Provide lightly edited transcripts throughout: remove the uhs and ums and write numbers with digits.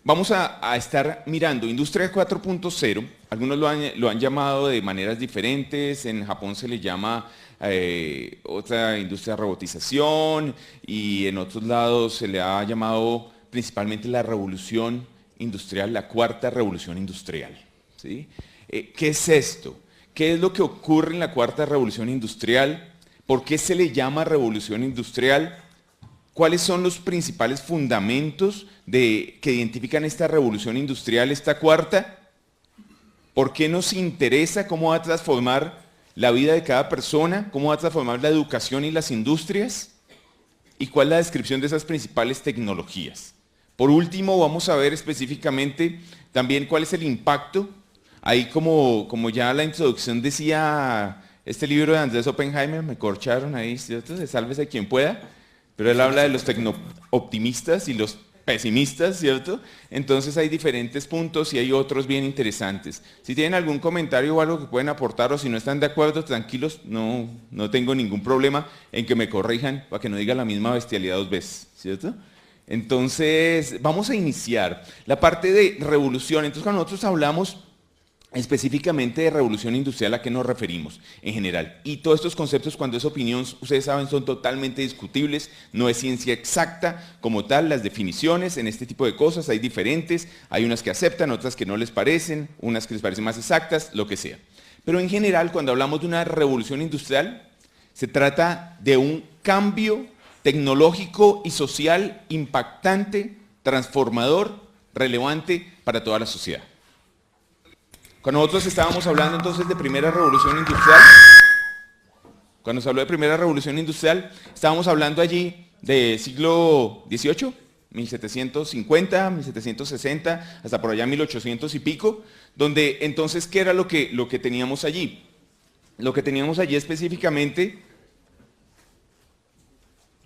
vamos a estar mirando Industria 4.0, algunos lo han llamado de maneras diferentes, en Japón se le llama otra industria de robotización y en otros lados se le ha llamado principalmente la revolución industrial, la cuarta revolución industrial. ¿Sí? ¿Qué es esto? ¿Qué es lo que ocurre en la cuarta revolución industrial? ¿Por qué se le llama revolución industrial? ¿Cuáles son los principales fundamentos que identifican esta revolución industrial, esta cuarta? ¿Por qué nos interesa cómo va a transformar la vida de cada persona? ¿Cómo va a transformar la educación y las industrias? ¿Y cuál es la descripción de esas principales tecnologías? Por último, vamos a ver específicamente también cuál es el impacto. Ahí como ya la introducción decía, este libro de Andrés Oppenheimer, me corcharon ahí, ¿cierto? De Sálvese quien pueda, pero él habla de los tecno-optimistas y los pesimistas, ¿cierto? Entonces hay diferentes puntos y hay otros bien interesantes. Si tienen algún comentario o algo que pueden aportar o si no están de acuerdo, tranquilos, no tengo ningún problema en que me corrijan para que no diga la misma bestialidad dos veces, ¿cierto? Entonces, vamos a iniciar la parte de revolución. Entonces, cuando nosotros hablamos específicamente de revolución industrial, ¿a qué nos referimos en general? Y todos estos conceptos, cuando es opinión, ustedes saben, son totalmente discutibles, no es ciencia exacta como tal, las definiciones en este tipo de cosas hay diferentes, hay unas que aceptan, otras que no les parecen, unas que les parecen más exactas, lo que sea. Pero en general, cuando hablamos de una revolución industrial, se trata de un cambio tecnológico y social impactante, transformador, relevante para toda la sociedad. Cuando nosotros estábamos hablando entonces de primera revolución industrial, cuando se habló de primera revolución industrial, estábamos hablando allí de siglo XVIII, 1750, 1760, hasta por allá 1800 y pico, donde entonces, ¿qué era lo que teníamos allí? Lo que teníamos allí específicamente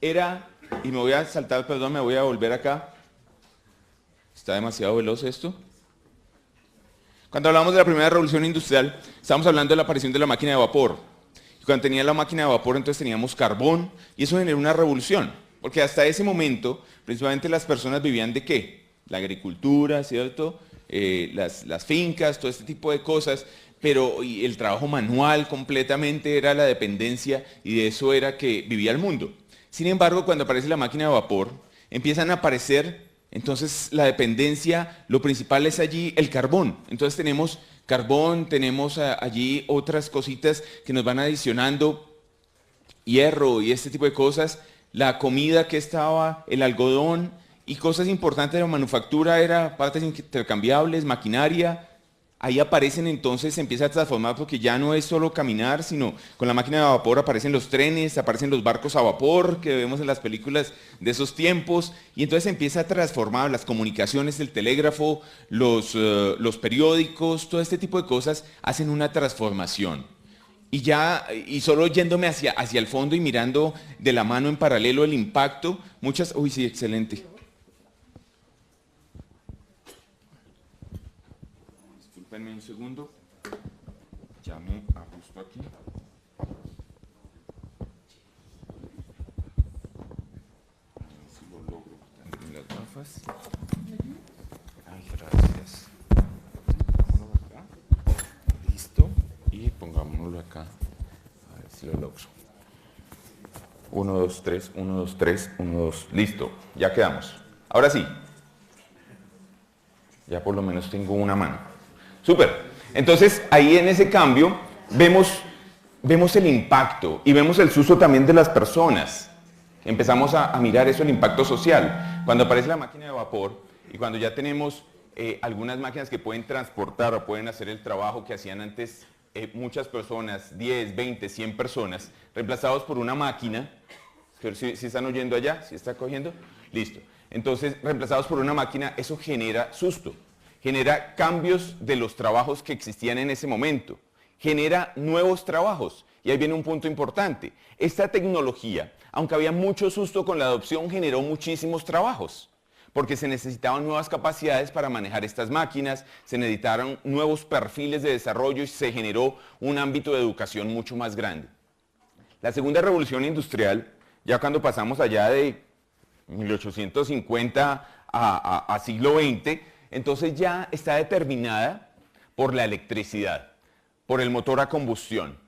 era, y me voy a saltar, perdón, me voy a volver acá, está demasiado veloz esto. Cuando hablamos de la primera revolución industrial, estamos hablando de la aparición de la máquina de vapor. Y cuando tenía la máquina de vapor, entonces teníamos carbón, y eso generó una revolución. Porque hasta ese momento, principalmente las personas vivían de ¿qué? La agricultura, ¿cierto? Las fincas, todo este tipo de cosas, pero y el trabajo manual completamente era la dependencia, y de eso era que vivía el mundo. Sin embargo, cuando aparece la máquina de vapor, empiezan a aparecer. Entonces la dependencia, lo principal es allí el carbón. Entonces tenemos carbón, tenemos allí otras cositas que nos van adicionando, hierro y este tipo de cosas, la comida que estaba, el algodón y cosas importantes de la manufactura era partes intercambiables, maquinaria. Ahí aparecen entonces, se empieza a transformar porque ya no es solo caminar, sino con la máquina de vapor aparecen los trenes, aparecen los barcos a vapor que vemos en las películas de esos tiempos, y entonces se empieza a transformar las comunicaciones, el telégrafo, los periódicos, todo este tipo de cosas hacen una transformación. Y solo yéndome hacia el fondo y mirando de la mano en paralelo el impacto, muchas, uy sí, excelente. Disculpenme un segundo, ya me ajusto aquí. A ver si lo logro quitarme las gafas. Ay, gracias. Pongámoslo acá. Listo. Y pongámoslo acá. A ver si lo logro. 1, 2, 3, 1, 2, 3, 1, 2. Listo. Ya quedamos. Ahora sí. Ya por lo menos tengo una mano. Súper. Entonces, ahí en ese cambio vemos el impacto y vemos el susto también de las personas. Empezamos a mirar eso, el impacto social. Cuando aparece la máquina de vapor y cuando ya tenemos algunas máquinas que pueden transportar o pueden hacer el trabajo que hacían antes muchas personas, 10, 20, 100 personas, reemplazados por una máquina, ¿sí están oyendo allá? ¿Sí está cogiendo? Listo. Entonces, reemplazados por una máquina, eso genera susto. Genera cambios de los trabajos que existían en ese momento, genera nuevos trabajos. Y ahí viene un punto importante. Esta tecnología, aunque había mucho susto con la adopción, generó muchísimos trabajos, porque se necesitaban nuevas capacidades para manejar estas máquinas, se necesitaron nuevos perfiles de desarrollo y se generó un ámbito de educación mucho más grande. La segunda revolución industrial, ya cuando pasamos allá de 1850 a siglo XX, entonces ya está determinada por la electricidad, por el motor a combustión.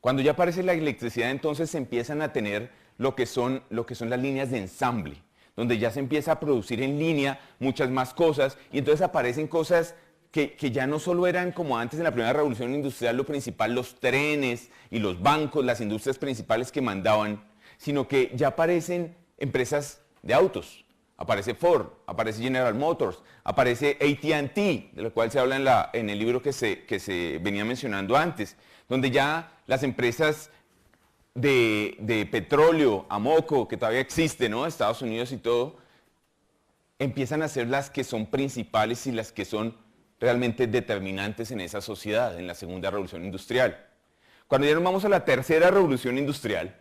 Cuando ya aparece la electricidad, entonces se empiezan a tener lo que son las líneas de ensamble, donde ya se empieza a producir en línea muchas más cosas, y entonces aparecen cosas que ya no solo eran como antes en la primera revolución industrial lo principal, los trenes y los bancos, las industrias principales que mandaban, sino que ya aparecen empresas de autos. Aparece Ford, aparece General Motors, aparece AT&T, de lo cual se habla en el libro que se venía mencionando antes, donde ya las empresas de petróleo, Amoco, que todavía existe, ¿no? Estados Unidos y todo, empiezan a ser las que son principales y las que son realmente determinantes en esa sociedad, en la segunda revolución industrial. Cuando ya nos vamos a la tercera revolución industrial,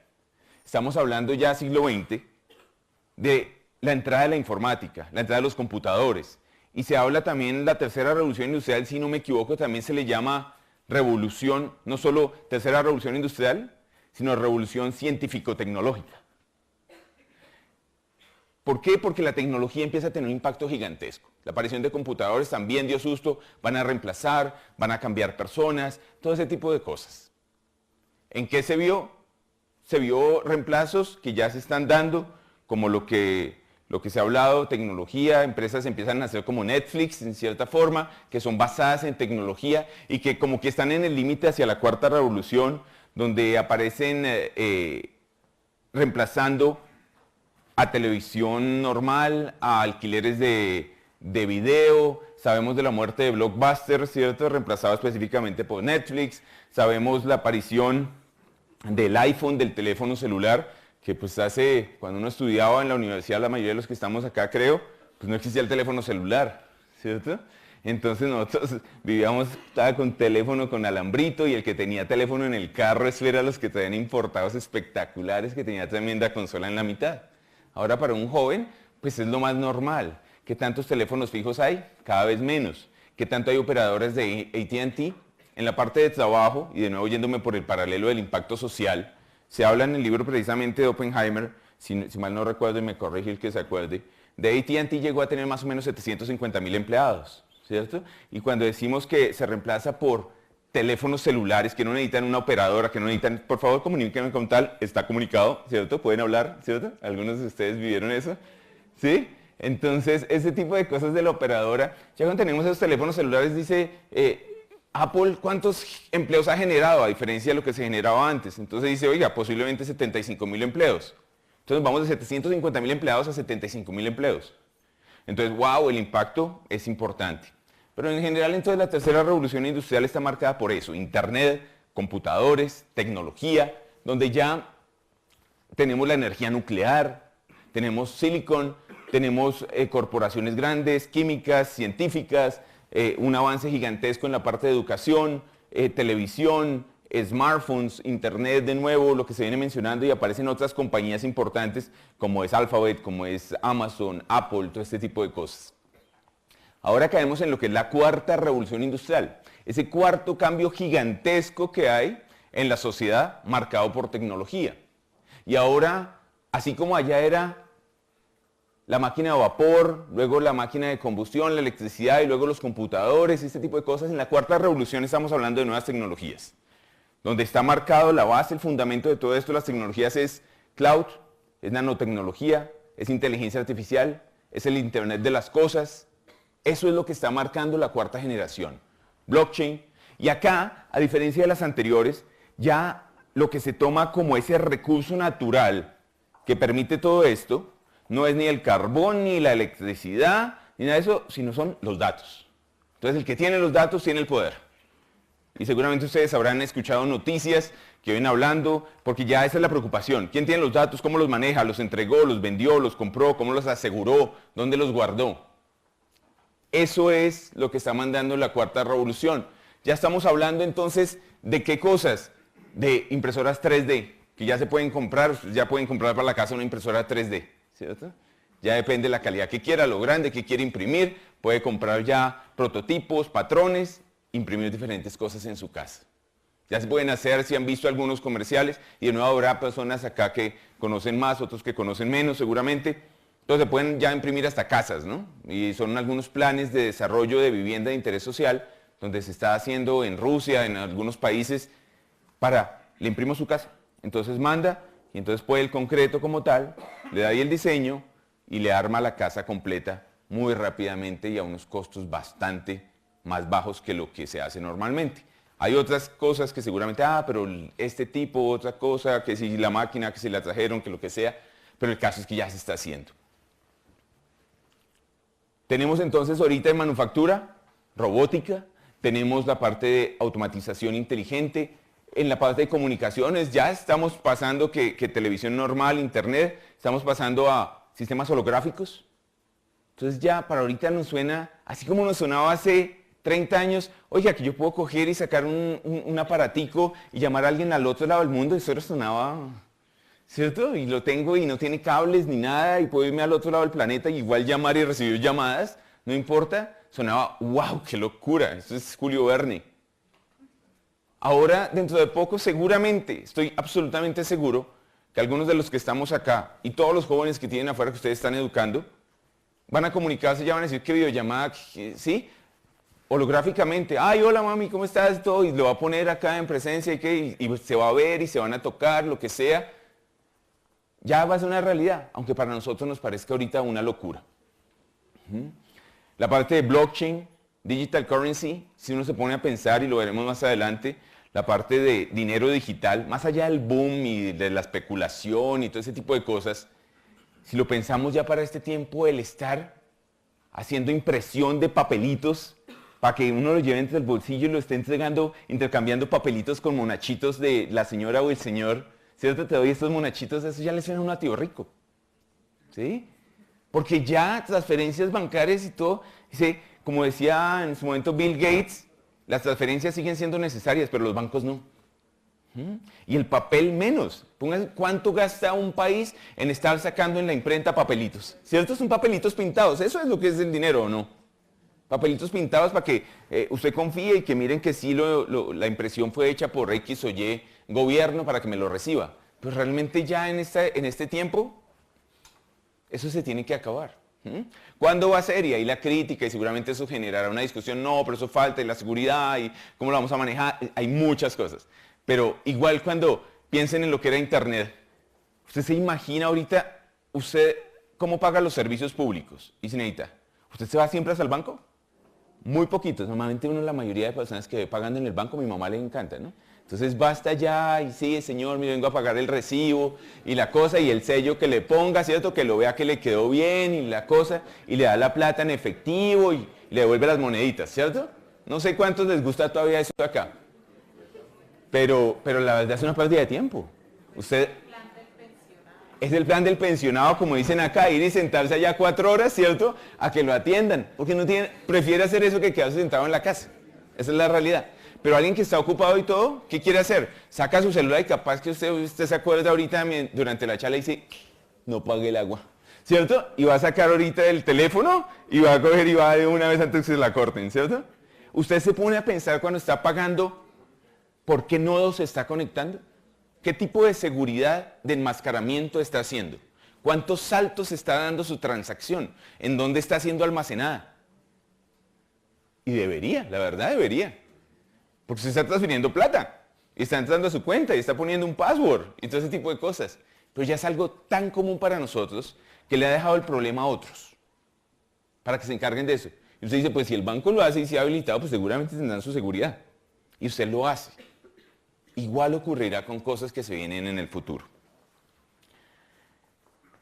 estamos hablando ya siglo XX, de la entrada de la informática, la entrada de los computadores. Y se habla también, la tercera revolución industrial, si no me equivoco, también se le llama revolución, no solo tercera revolución industrial, sino revolución científico-tecnológica. ¿Por qué? Porque la tecnología empieza a tener un impacto gigantesco. La aparición de computadores también dio susto, van a reemplazar, van a cambiar personas, todo ese tipo de cosas. ¿En qué se vio? Se vio reemplazos que ya se están dando, como lo que se ha hablado, tecnología, empresas empiezan a hacer como Netflix, en cierta forma, que son basadas en tecnología y que como que están en el límite hacia la cuarta revolución, donde aparecen reemplazando a televisión normal, a alquileres de video. Sabemos de la muerte de Blockbuster, ¿cierto? Reemplazado específicamente por Netflix. Sabemos la aparición del iPhone, del teléfono celular, que pues cuando uno estudiaba en la universidad, la mayoría de los que estamos acá creo, pues no existía el teléfono celular, ¿cierto? Entonces nosotros vivíamos, estaba con teléfono con alambrito, y el que tenía teléfono en el carro, eso era los que traían importados espectaculares, que tenía tremenda consola en la mitad. Ahora para un joven, pues es lo más normal. ¿Qué tantos teléfonos fijos hay? Cada vez menos. ¿Qué tanto hay operadores de AT&T? En la parte de trabajo, y de nuevo yéndome por el paralelo del impacto social, se habla en el libro precisamente de Oppenheimer, si mal no recuerdo y me corrige el que se acuerde, de AT&T llegó a tener más o menos 750,000 empleados, ¿cierto? Y cuando decimos que se reemplaza por teléfonos celulares que no necesitan una operadora, que no necesitan, por favor comuníquenme con tal, está comunicado, ¿cierto? Pueden hablar, ¿cierto? ¿Algunos de ustedes vivieron eso? ¿Sí? Entonces, ese tipo de cosas de la operadora, ya cuando tenemos esos teléfonos celulares, dice Apple, ¿cuántos empleos ha generado a diferencia de lo que se generaba antes? Entonces dice, oiga, posiblemente 75,000 empleos. Entonces vamos de 750,000 empleados a 75,000 empleos. Entonces, wow, el impacto es importante. Pero en general, entonces, la tercera revolución industrial está marcada por eso: Internet, computadores, tecnología, donde ya tenemos la energía nuclear, tenemos silicon, tenemos corporaciones grandes, químicas, científicas, un avance gigantesco en la parte de educación, televisión, smartphones, internet de nuevo, lo que se viene mencionando, y aparecen otras compañías importantes como es Alphabet, como es Amazon, Apple, todo este tipo de cosas. Ahora caemos en lo que es la cuarta revolución industrial, ese cuarto cambio gigantesco que hay en la sociedad marcado por tecnología. Y ahora, así como allá era la máquina de vapor, luego la máquina de combustión, la electricidad y luego los computadores, este tipo de cosas, en la cuarta revolución estamos hablando de nuevas tecnologías, donde está marcado la base, el fundamento de todo esto, las tecnologías es cloud, es nanotecnología, es inteligencia artificial, es el Internet de las cosas. Eso es lo que está marcando la cuarta generación, blockchain. Y acá, a diferencia de las anteriores, ya lo que se toma como ese recurso natural que permite todo esto, no es ni el carbón, ni la electricidad, ni nada de eso, sino son los datos. Entonces el que tiene los datos tiene el poder. Y seguramente ustedes habrán escuchado noticias que vienen hablando, porque ya esa es la preocupación. ¿Quién tiene los datos? ¿Cómo los maneja? ¿Los entregó? ¿Los vendió? ¿Los compró? ¿Cómo los aseguró? ¿Dónde los guardó? Eso es lo que está mandando la cuarta revolución. Ya estamos hablando entonces de qué cosas, de impresoras 3D, que ya se pueden comprar, ya pueden comprar para la casa una impresora 3D, ¿cierto? Ya depende de la calidad que quiera, lo grande que quiera imprimir, puede comprar ya prototipos, patrones, imprimir diferentes cosas en su casa. Ya se pueden hacer, si han visto algunos comerciales, y de nuevo habrá personas acá que conocen más, otros que conocen menos seguramente, Entonces se pueden ya imprimir hasta casas, ¿no? Y son algunos planes de desarrollo de vivienda de interés social, donde se está haciendo en Rusia, en algunos países, le imprimo su casa. Entonces manda, y entonces puede el concreto como tal, le da ahí el diseño y le arma la casa completa muy rápidamente y a unos costos bastante más bajos que lo que se hace normalmente. Hay otras cosas que seguramente, pero este tipo, otra cosa, que si la máquina, que si la trajeron, que lo que sea, pero el caso es que ya se está haciendo. Tenemos entonces ahorita en manufactura, robótica, tenemos la parte de automatización inteligente, en la parte de comunicaciones ya estamos pasando que televisión normal, internet, estamos pasando a sistemas holográficos. Entonces ya para ahorita nos suena, así como nos sonaba hace 30 años, oiga, que yo puedo coger y sacar un aparatico y llamar a alguien al otro lado del mundo, eso sonaba, ¿cierto? Y lo tengo y no tiene cables ni nada y puedo irme al otro lado del planeta y igual llamar y recibir llamadas, no importa, sonaba, wow, qué locura, esto es Julio Verne. Ahora, dentro de poco, seguramente, estoy absolutamente seguro, que algunos de los que estamos acá y todos los jóvenes que tienen afuera que ustedes están educando, van a comunicarse, ya van a decir que videollamada, ¿sí? Holográficamente, ay, hola mami, ¿cómo estás? Todo, y lo va a poner acá en presencia y se va a ver y se van a tocar, lo que sea. Ya va a ser una realidad, aunque para nosotros nos parezca ahorita una locura. La parte de blockchain, digital currency, si uno se pone a pensar, y lo veremos más adelante, la parte de dinero digital, más allá del boom y de la especulación y todo ese tipo de cosas, si lo pensamos ya para este tiempo, el estar haciendo impresión de papelitos para que uno lo lleve entre el bolsillo y lo esté entregando, intercambiando papelitos con monachitos de la señora o el señor, ¿cierto? Te doy estos monachitos, eso ya le suena a un tío rico, ¿sí? Porque ya transferencias bancarias y todo, como decía en su momento Bill Gates, las transferencias siguen siendo necesarias, pero los bancos no. Y el papel menos. Pónganse cuánto gasta un país en estar sacando en la imprenta papelitos. ¿Cierto? Son papelitos pintados. Eso es lo que es el dinero, ¿o no? Papelitos pintados para que usted confíe y que miren que sí la impresión fue hecha por X o Y gobierno para que me lo reciba. Pero realmente ya en este tiempo, eso se tiene que acabar. ¿Cuándo va a ser? Y ahí la crítica, y seguramente eso generará una discusión, no, pero eso falta, y la seguridad, y cómo lo vamos a manejar, hay muchas cosas. Pero igual cuando piensen en lo que era Internet, usted se imagina ahorita, usted, ¿cómo paga los servicios públicos? Y si necesita, ¿usted se va siempre hasta el banco? Muy poquitos, normalmente la mayoría de personas que ve pagando en el banco, mi mamá le encanta, ¿no? Entonces basta ya, y sí, señor, me vengo a pagar el recibo, y la cosa, y el sello que le ponga, ¿cierto? Que lo vea que le quedó bien, y la cosa, y le da la plata en efectivo, y le devuelve las moneditas, ¿cierto? No sé cuántos les gusta todavía eso acá. Pero la verdad es una pérdida de tiempo. Usted... Es el plan del pensionado, como dicen acá, ir y sentarse allá 4 horas, ¿cierto? A que lo atiendan, porque prefiere hacer eso que quedarse sentado en la casa. Esa es la realidad. Pero alguien que está ocupado y todo, ¿qué quiere hacer? Saca su celular y capaz que usted se acuerda ahorita durante la charla y dice, no pague el agua, ¿cierto? Y va a sacar ahorita el teléfono y va a coger y va de una vez antes que se la corten, ¿cierto? Usted se pone a pensar cuando está pagando, ¿por qué nodo se está conectando? ¿Qué tipo de seguridad de enmascaramiento está haciendo? ¿Cuántos saltos está dando su transacción? ¿En dónde está siendo almacenada? Y debería, la verdad debería. Porque se está transfiriendo plata. Y está entrando a su cuenta y está poniendo un password y todo ese tipo de cosas. Pero ya es algo tan común para nosotros que le ha dejado el problema a otros. Para que se encarguen de eso. Y usted dice, pues si el banco lo hace y se ha habilitado, pues seguramente tendrán su seguridad. Y usted lo hace. Igual ocurrirá con cosas que se vienen en el futuro.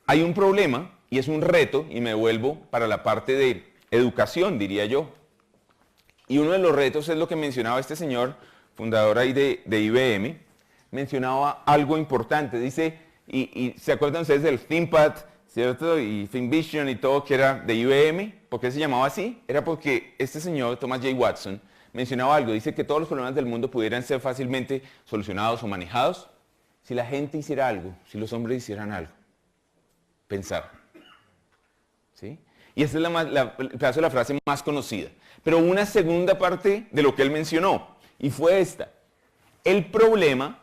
Hay un problema y es un reto, y me vuelvo para la parte de educación, diría yo. Y uno de los retos es lo que mencionaba este señor, fundador ahí de IBM, mencionaba algo importante. Dice, y ¿se acuerdan ustedes del ThinkPad, cierto? Y ThinkVision y todo que era de IBM. ¿Por qué se llamaba así? Era porque este señor, Thomas J. Watson, mencionaba algo, dice que todos los problemas del mundo pudieran ser fácilmente solucionados o manejados si la gente hiciera algo, si los hombres hicieran algo. Pensar. ¿Sí? Y esa es el pedazo de la frase más conocida. Pero una segunda parte de lo que él mencionó, y fue esta. El problema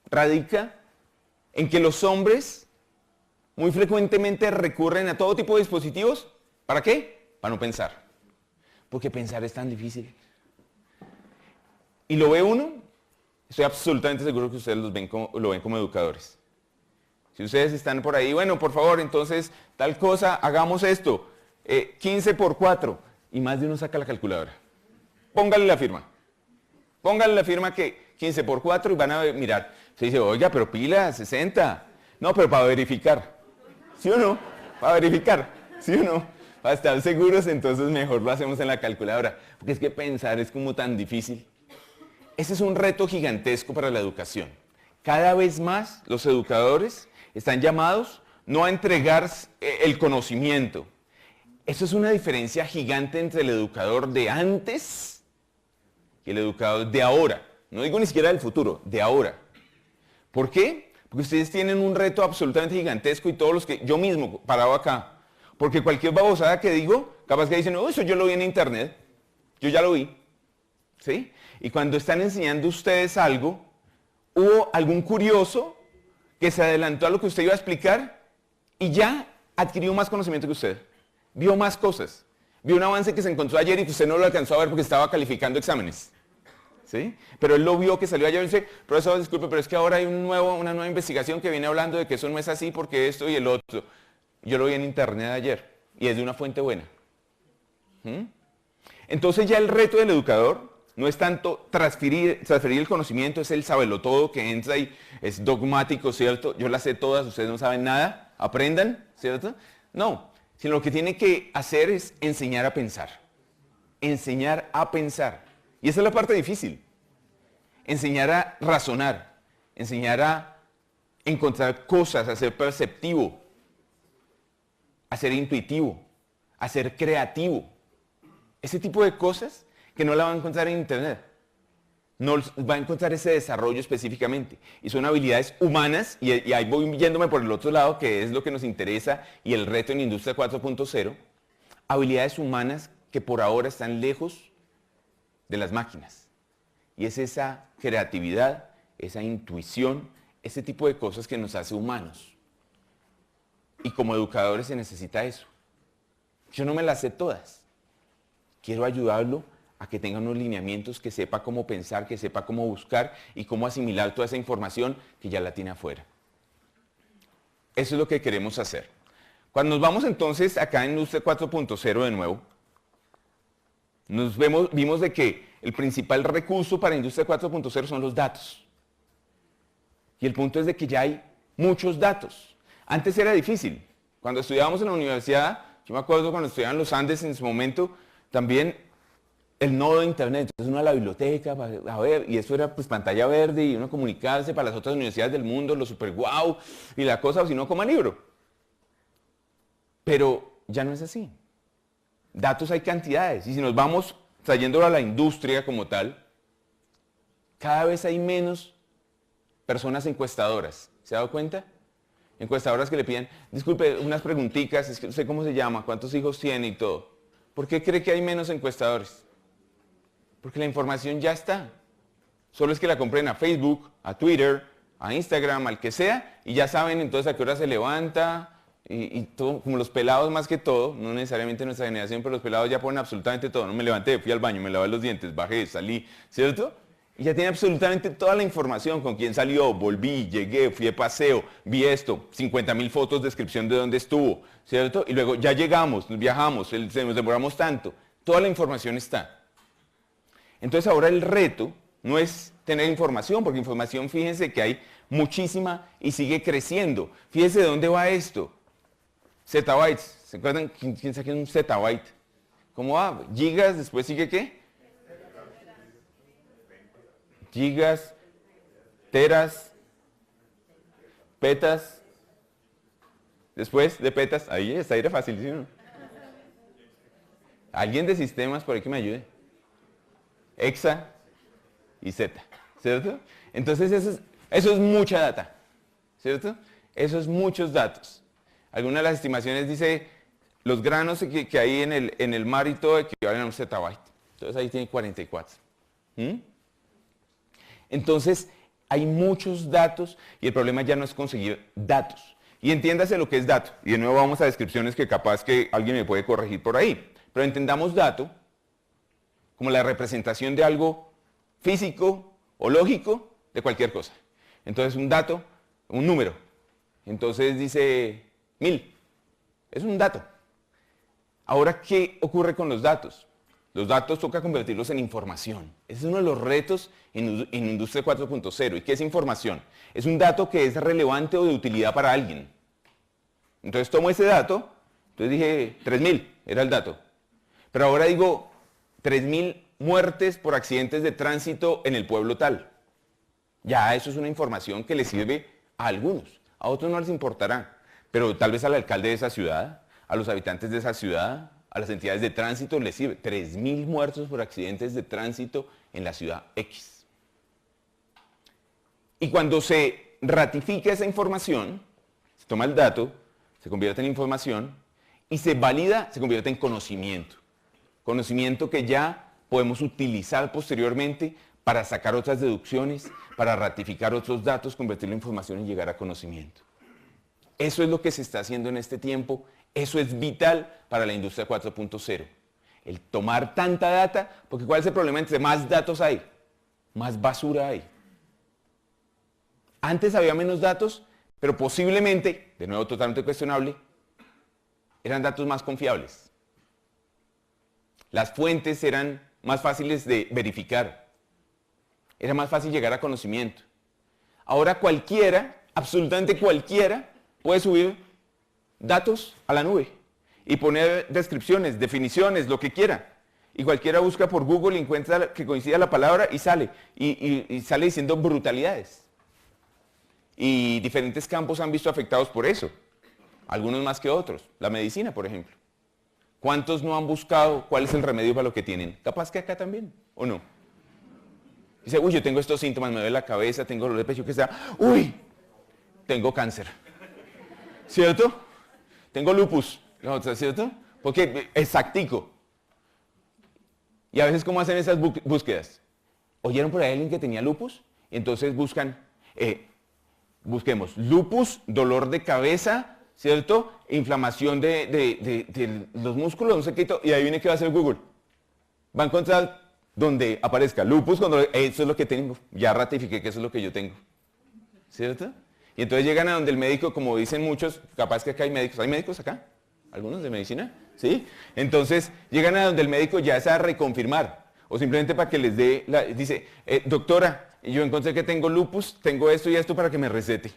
radica en que los hombres muy frecuentemente recurren a todo tipo de dispositivos. ¿Para qué? Para no pensar. Porque pensar es tan difícil. Y lo ve uno, estoy absolutamente seguro que ustedes lo ven como educadores. Si ustedes están por ahí, bueno, por favor, entonces, tal cosa, hagamos esto. 15 por 4. Y más de uno saca la calculadora. Póngale la firma. Póngale la firma que 15 por 4 y van a mirar. Se dice, oiga, pero pila, 60. No, pero para verificar. ¿Sí o no? Para verificar. ¿Sí o no? Para estar seguros, entonces mejor lo hacemos en la calculadora. Porque es que pensar es como tan difícil. Ese es un reto gigantesco para la educación. Cada vez más los educadores están llamados no a entregar el conocimiento. Eso es una diferencia gigante entre el educador de antes y el educador de ahora. No digo ni siquiera del futuro, de ahora. ¿Por qué? Porque ustedes tienen un reto absolutamente gigantesco y todos los que yo mismo parado acá. Porque cualquier babosada que digo, capaz que dicen, no, eso yo lo vi en internet, yo ya lo vi. ¿Sí? Y cuando están enseñando ustedes algo, hubo algún curioso que se adelantó a lo que usted iba a explicar y ya adquirió más conocimiento que usted. Vio más cosas. Vio un avance que se encontró ayer y que usted no lo alcanzó a ver porque estaba calificando exámenes. ¿Sí? Pero él lo vio que salió ayer y dice, profesor, disculpe, pero es que ahora hay una nueva investigación que viene hablando de que eso no es así porque esto y el otro. Yo lo vi en internet ayer y es de una fuente buena. Entonces ya el reto del educador no es tanto transferir el conocimiento, es el sabelotodo que entra y es dogmático, ¿cierto? Yo las sé todas, ustedes no saben nada, aprendan, ¿cierto? No, sino lo que tiene que hacer es enseñar a pensar. Enseñar a pensar. Y esa es la parte difícil. Enseñar a razonar, enseñar a encontrar cosas, a ser perceptivo, a ser intuitivo, a ser creativo. Ese tipo de cosas que no la van a encontrar en internet. No va a encontrar ese desarrollo específicamente. Y son habilidades humanas, y ahí voy yéndome por el otro lado, que es lo que nos interesa, y el reto en Industria 4.0, habilidades humanas que por ahora están lejos de las máquinas. Y es esa creatividad, esa intuición, ese tipo de cosas que nos hace humanos. Y como educadores se necesita eso. Yo no me las sé todas. Quiero ayudarlo a que tenga unos lineamientos, que sepa cómo pensar, que sepa cómo buscar y cómo asimilar toda esa información que ya la tiene afuera. Eso es lo que queremos hacer. Cuando nos vamos entonces acá en Industria 4.0 de nuevo, vimos de que el principal recurso para Industria 4.0 son los datos. Y el punto es de que ya hay muchos datos. Antes era difícil. Cuando estudiábamos en la universidad, yo me acuerdo cuando estudiaba en los Andes en su momento, también el nodo de internet, entonces uno a la biblioteca, a ver, y eso era pues pantalla verde y uno comunicarse para las otras universidades del mundo, lo super guau, y la cosa, o si no, coma libro. Pero ya no es así. Datos hay cantidades, y si nos vamos trayéndolo a la industria como tal, cada vez hay menos personas encuestadoras. ¿Se ha dado cuenta? Encuestadoras que le piden, disculpe, unas preguntitas, es que no sé cómo se llama, cuántos hijos tiene y todo. ¿Por qué cree que hay menos encuestadores? Porque la información ya está. Solo es que la compren a Facebook, a Twitter, a Instagram, al que sea, y ya saben entonces a qué hora se levanta, y todo, como los pelados más que todo, no necesariamente nuestra generación, pero los pelados ya ponen absolutamente todo. No me levanté, fui al baño, me lavé los dientes, bajé, salí, ¿cierto? Y ya tiene absolutamente toda la información, con quién salió, volví, llegué, fui de paseo, vi esto, 50.000 fotos, descripción de dónde estuvo, ¿cierto? Y luego ya llegamos, viajamos, nos demoramos tanto, toda la información está. Entonces ahora el reto no es tener información, porque información, fíjense que hay muchísima y sigue creciendo. Fíjense de dónde va esto. Zettabytes, ¿se acuerdan quién sabe un zettabyte? ¿Cómo va? Gigas, después sigue ¿qué? Gigas, teras, petas, después de petas, ahí está, era facilísimo. Alguien de sistemas por ahí que me ayude. Hexa y zeta, ¿cierto? Entonces eso es mucha data, ¿cierto? Eso es muchos datos. Algunas de las estimaciones dice, los granos que hay en el mar y todo equivalen a un zettabyte. Entonces ahí tiene 44. Entonces hay muchos datos y el problema ya no es conseguir datos, Y entiéndase lo que es dato. Y de nuevo vamos a descripciones que capaz que alguien me puede corregir por ahí. Pero entendamos dato como la representación de algo físico o lógico de cualquier cosa. Entonces un dato, un número. Entonces dice 1000. Es un dato. Ahora, ¿qué ocurre con los datos? Los datos toca convertirlos en información. Ese es uno de los retos en Industria 4.0. ¿Y qué es información? Es un dato que es relevante o de utilidad para alguien. Entonces tomo ese dato, entonces dije 3000, era el dato. Pero ahora digo 3000 muertes por accidentes de tránsito en el pueblo tal. Ya eso es una información que le sirve a algunos, a otros no les importará, pero tal vez al alcalde de esa ciudad, a los habitantes de esa ciudad, a las entidades de tránsito les sirve. 3000 muertos por accidentes de tránsito en la ciudad X. Y cuando se ratifica esa información, se toma el dato, se convierte en información y se valida, se convierte en conocimiento. Conocimiento que ya podemos utilizar posteriormente para sacar otras deducciones, para ratificar otros datos, convertirlo en información y llegar a conocimiento. Eso es lo que se está haciendo en este tiempo, eso es vital para la industria 4.0. El tomar tanta data, porque ¿cuál es el problema? Entre más datos hay, más basura hay. Antes había menos datos, pero posiblemente, de nuevo totalmente cuestionable, eran datos más confiables. Las fuentes eran más fáciles de verificar. Era más fácil llegar a conocimiento. Ahora cualquiera, absolutamente cualquiera, puede subir datos a la nube y poner descripciones, definiciones, lo que quiera. Y cualquiera busca por Google y encuentra que coincida la palabra y sale. Y sale diciendo brutalidades. Y diferentes campos han visto afectados por eso. Algunos más que otros. La medicina, por ejemplo. ¿Cuántos no han buscado cuál es el remedio para lo que tienen? Capaz que acá también, ¿o no? Dice, uy, yo tengo estos síntomas, me duele la cabeza, tengo dolor de pecho, que sea. Uy, tengo cáncer. ¿Cierto? Tengo lupus. ¿Cierto? Porque exactico. Y a veces, ¿cómo hacen esas búsquedas? ¿Oyeron por ahí alguien que tenía lupus? Y entonces buscan, busquemos lupus, dolor de cabeza, ¿cierto? Inflamación de los músculos, no sé qué, y ahí viene que va a hacer Google. Va a encontrar donde aparezca lupus, cuando eso es lo que tengo. Ya ratifiqué que eso es lo que yo tengo. ¿Cierto? Y entonces llegan a donde el médico, como dicen muchos, capaz que acá hay médicos. ¿Hay médicos acá? ¿Algunos de medicina? ¿Sí? Entonces llegan a donde el médico ya es a reconfirmar. O simplemente para que les dé, dice, doctora, yo encontré que tengo lupus, tengo esto y esto para que me recete.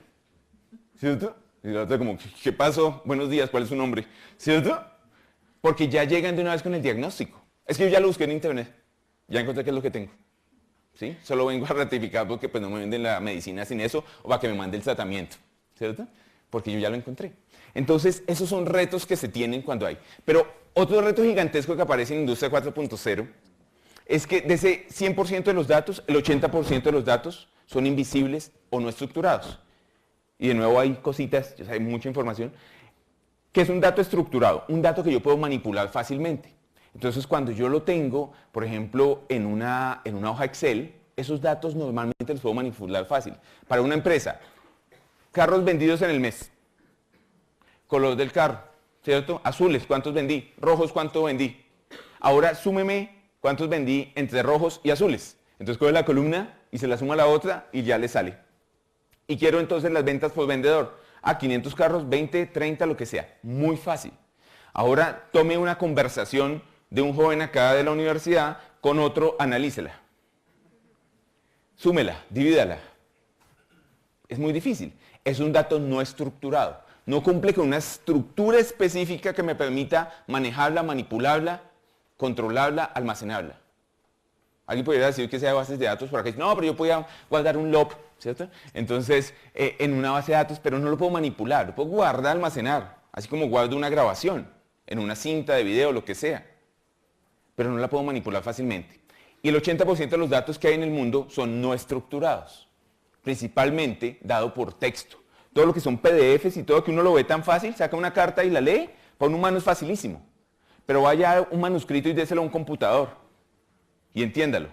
¿Cierto? Y la otra como, ¿qué pasó? Buenos días, ¿cuál es su nombre? ¿Cierto? Porque ya llegan de una vez con el diagnóstico. Es que yo ya lo busqué en internet. Ya encontré qué es lo que tengo. ¿Sí? Solo vengo a ratificar porque pues, no me venden la medicina sin eso o para que me mande el tratamiento. ¿Cierto? Porque yo ya lo encontré. Entonces, esos son retos que se tienen cuando hay. Pero otro reto gigantesco que aparece en Industria 4.0 es que de ese 100% de los datos, el 80% de los datos son invisibles o no estructurados. Y de nuevo hay cositas, hay mucha información, que es un dato estructurado, un dato que yo puedo manipular fácilmente. Entonces, cuando yo lo tengo, por ejemplo, en una hoja Excel, esos datos normalmente los puedo manipular fácil. Para una empresa, carros vendidos en el mes, color del carro, ¿cierto? Azules, ¿cuántos vendí? Rojos, ¿cuánto vendí? Ahora súmeme cuántos vendí entre rojos y azules. Entonces coge la columna y se la suma a la otra y ya le sale. Y quiero entonces las ventas por vendedor. 500 carros, 20, 30, lo que sea. Muy fácil. Ahora tome una conversación de un joven acá de la universidad con otro, analícela. Súmela, divídala. Es muy difícil. Es un dato no estructurado. No cumple con una estructura específica que me permita manejarla, manipularla, controlarla, almacenarla. Alguien podría decir que sea bases de datos por acá. No, pero yo podía guardar un LOP, ¿cierto? Entonces, en una base de datos, pero no lo puedo manipular. Lo puedo guardar, almacenar. Así como guardo una grabación en una cinta de video, lo que sea. Pero no la puedo manipular fácilmente. Y el 80% de los datos que hay en el mundo son no estructurados. Principalmente dado por texto. Todo lo que son PDFs y todo que uno lo ve tan fácil, saca una carta y la lee, para un humano es facilísimo. Pero vaya a un manuscrito y déselo a un computador. Y entiéndalo.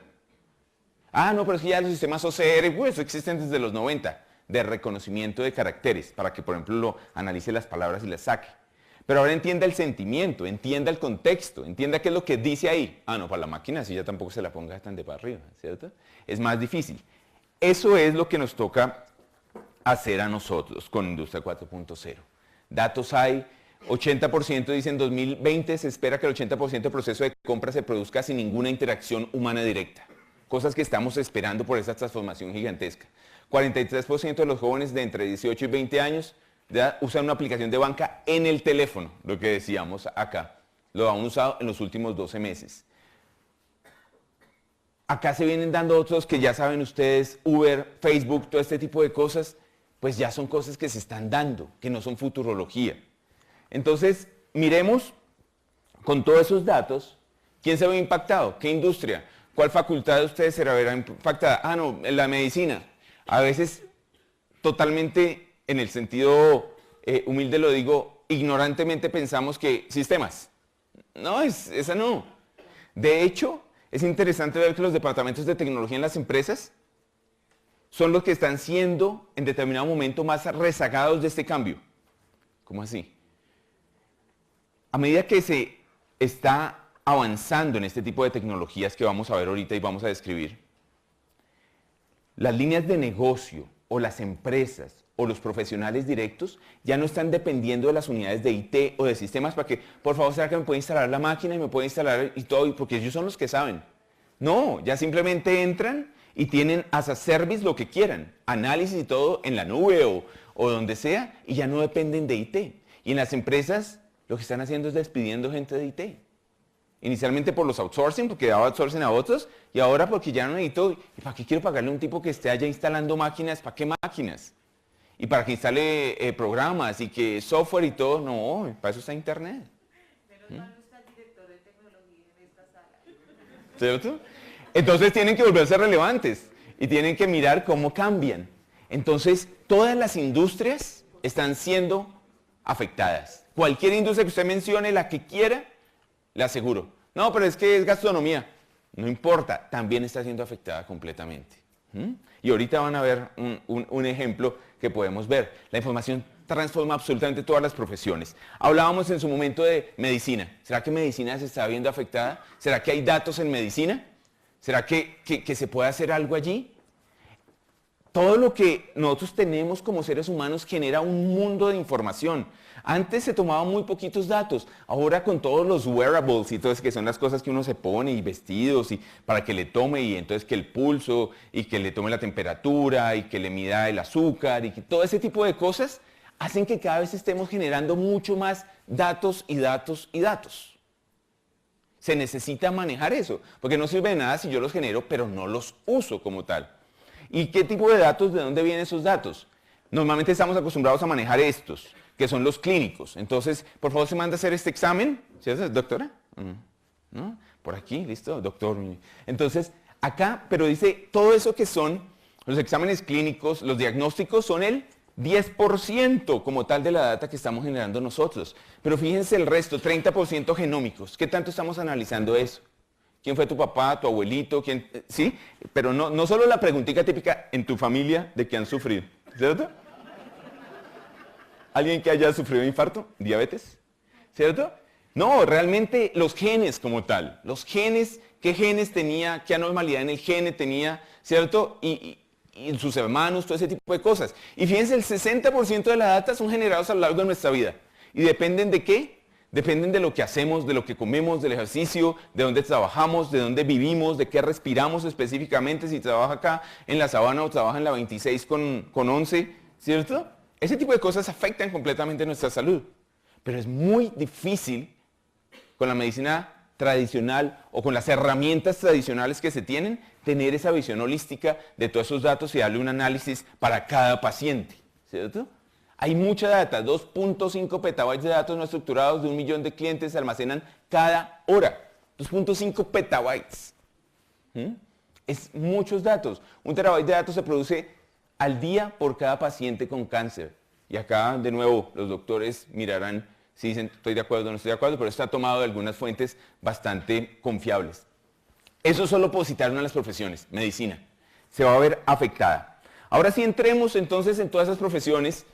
No, pero es que ya los sistemas OCR, eso existen desde los 90. de reconocimiento de caracteres, para que, por ejemplo, lo analice las palabras y las saque. Pero ahora entienda el sentimiento, entienda el contexto, entienda qué es lo que dice ahí. Ah, no, para la máquina así ya tampoco se la ponga tan de para arriba, ¿cierto? Es más difícil. Eso es lo que nos toca hacer a nosotros con Industria 4.0. Datos hay, 80% dicen 2020 se espera que el 80% del proceso de compra se produzca sin ninguna interacción humana directa. Cosas que estamos esperando por esa transformación gigantesca. 43% de los jóvenes de entre 18 y 20 años usan una aplicación de banca en el teléfono, lo que decíamos acá. Lo han usado en los últimos 12 meses. Acá se vienen dando otros que ya saben ustedes, Uber, Facebook, todo este tipo de cosas, pues ya son cosas que se están dando, que no son futurología. Entonces, miremos con todos esos datos, ¿quién se ve impactado? ¿Qué industria? ¿Cuál facultad de ustedes se verá impactada? Ah, no, en la medicina. A veces, totalmente, en el sentido humilde lo digo, ignorantemente pensamos que sistemas. No, esa no. De hecho, es interesante ver que los departamentos de tecnología en las empresas son los que están siendo, en determinado momento, más rezagados de este cambio. ¿Cómo así? A medida que se está avanzando en este tipo de tecnologías que vamos a ver ahorita y vamos a describir, las líneas de negocio o las empresas o los profesionales directos ya no están dependiendo de las unidades de IT o de sistemas para que, por favor, ¿será que me puede instalar la máquina y me puede instalar y todo? Porque ellos son los que saben. No, ya simplemente entran y tienen as a service lo que quieran, análisis y todo en la nube o donde sea, y ya no dependen de IT. Y en las empresas lo que están haciendo es despidiendo gente de IT. Inicialmente por los outsourcing, porque daba outsourcing a otros, y ahora porque ya no necesito, ¿y para qué quiero pagarle a un tipo que esté allá instalando máquinas? ¿Para qué máquinas? Y para que instale programas y que software y todo, no, para eso está Internet. Menos mal no está el director de tecnología en esta sala. ¿Cierto? Entonces tienen que volverse relevantes y tienen que mirar cómo cambian. Entonces, todas las industrias están siendo afectadas. Cualquier industria que usted mencione, la que quiera, le aseguro. No, pero es que es gastronomía. No importa, también está siendo afectada completamente. Y ahorita van a ver un ejemplo que podemos ver. La información transforma absolutamente todas las profesiones. Hablábamos en su momento de medicina. ¿Será que medicina se está viendo afectada? ¿Será que hay datos en medicina? ¿Será que se puede hacer algo allí? Todo lo que nosotros tenemos como seres humanos genera un mundo de información. Antes se tomaban muy poquitos datos, ahora con todos los wearables y todo eso, que son las cosas que uno se pone y vestidos y para que le tome y entonces que el pulso y que le tome la temperatura y que le mida el azúcar y que todo ese tipo de cosas hacen que cada vez estemos generando mucho más datos y datos y datos. Se necesita manejar eso, porque no sirve de nada si yo los genero pero no los uso como tal. ¿Y qué tipo de datos? ¿De dónde vienen esos datos? Normalmente estamos acostumbrados a manejar estos, que son los clínicos. Entonces, por favor, se manda a hacer este examen. ¿Sí, doctora? ¿No? Por aquí, listo, doctor. Entonces, acá, pero dice, todo eso que son los exámenes clínicos, los diagnósticos, son el 10% como tal de la data que estamos generando nosotros. Pero fíjense el resto, 30% genómicos. ¿Qué tanto estamos analizando eso? ¿Quién fue tu papá, tu abuelito? ¿Quién? ¿Sí? Pero no solo la preguntita típica en tu familia de que han sufrido, ¿cierto? ¿Alguien que haya sufrido infarto? ¿Diabetes? ¿Cierto? No, realmente los genes como tal. Los genes, qué genes tenía, qué anormalidad en el gene tenía, ¿cierto? Y en sus hermanos, todo ese tipo de cosas. Y fíjense, el 60% de la data son generados a lo largo de nuestra vida. ¿Y dependen de qué? Dependen de lo que hacemos, de lo que comemos, del ejercicio, de dónde trabajamos, de dónde vivimos, de qué respiramos específicamente, si trabaja acá en la Sabana o trabaja en la 26 con 11, ¿cierto? Ese tipo de cosas afectan completamente nuestra salud. Pero es muy difícil con la medicina tradicional o con las herramientas tradicionales que se tienen, tener esa visión holística de todos esos datos y darle un análisis para cada paciente, ¿cierto? Hay mucha data, 2.5 petabytes de datos no estructurados de 1 millón de clientes se almacenan cada hora. 2.5 petabytes. Es muchos datos. 1 terabyte de datos se produce al día por cada paciente con cáncer. Y acá, de nuevo, los doctores mirarán si dicen estoy de acuerdo o no estoy de acuerdo, pero está tomado de algunas fuentes bastante confiables. Eso solo por citar una de las profesiones, medicina. Se va a ver afectada. Ahora sí entremos entonces en todas esas profesiones.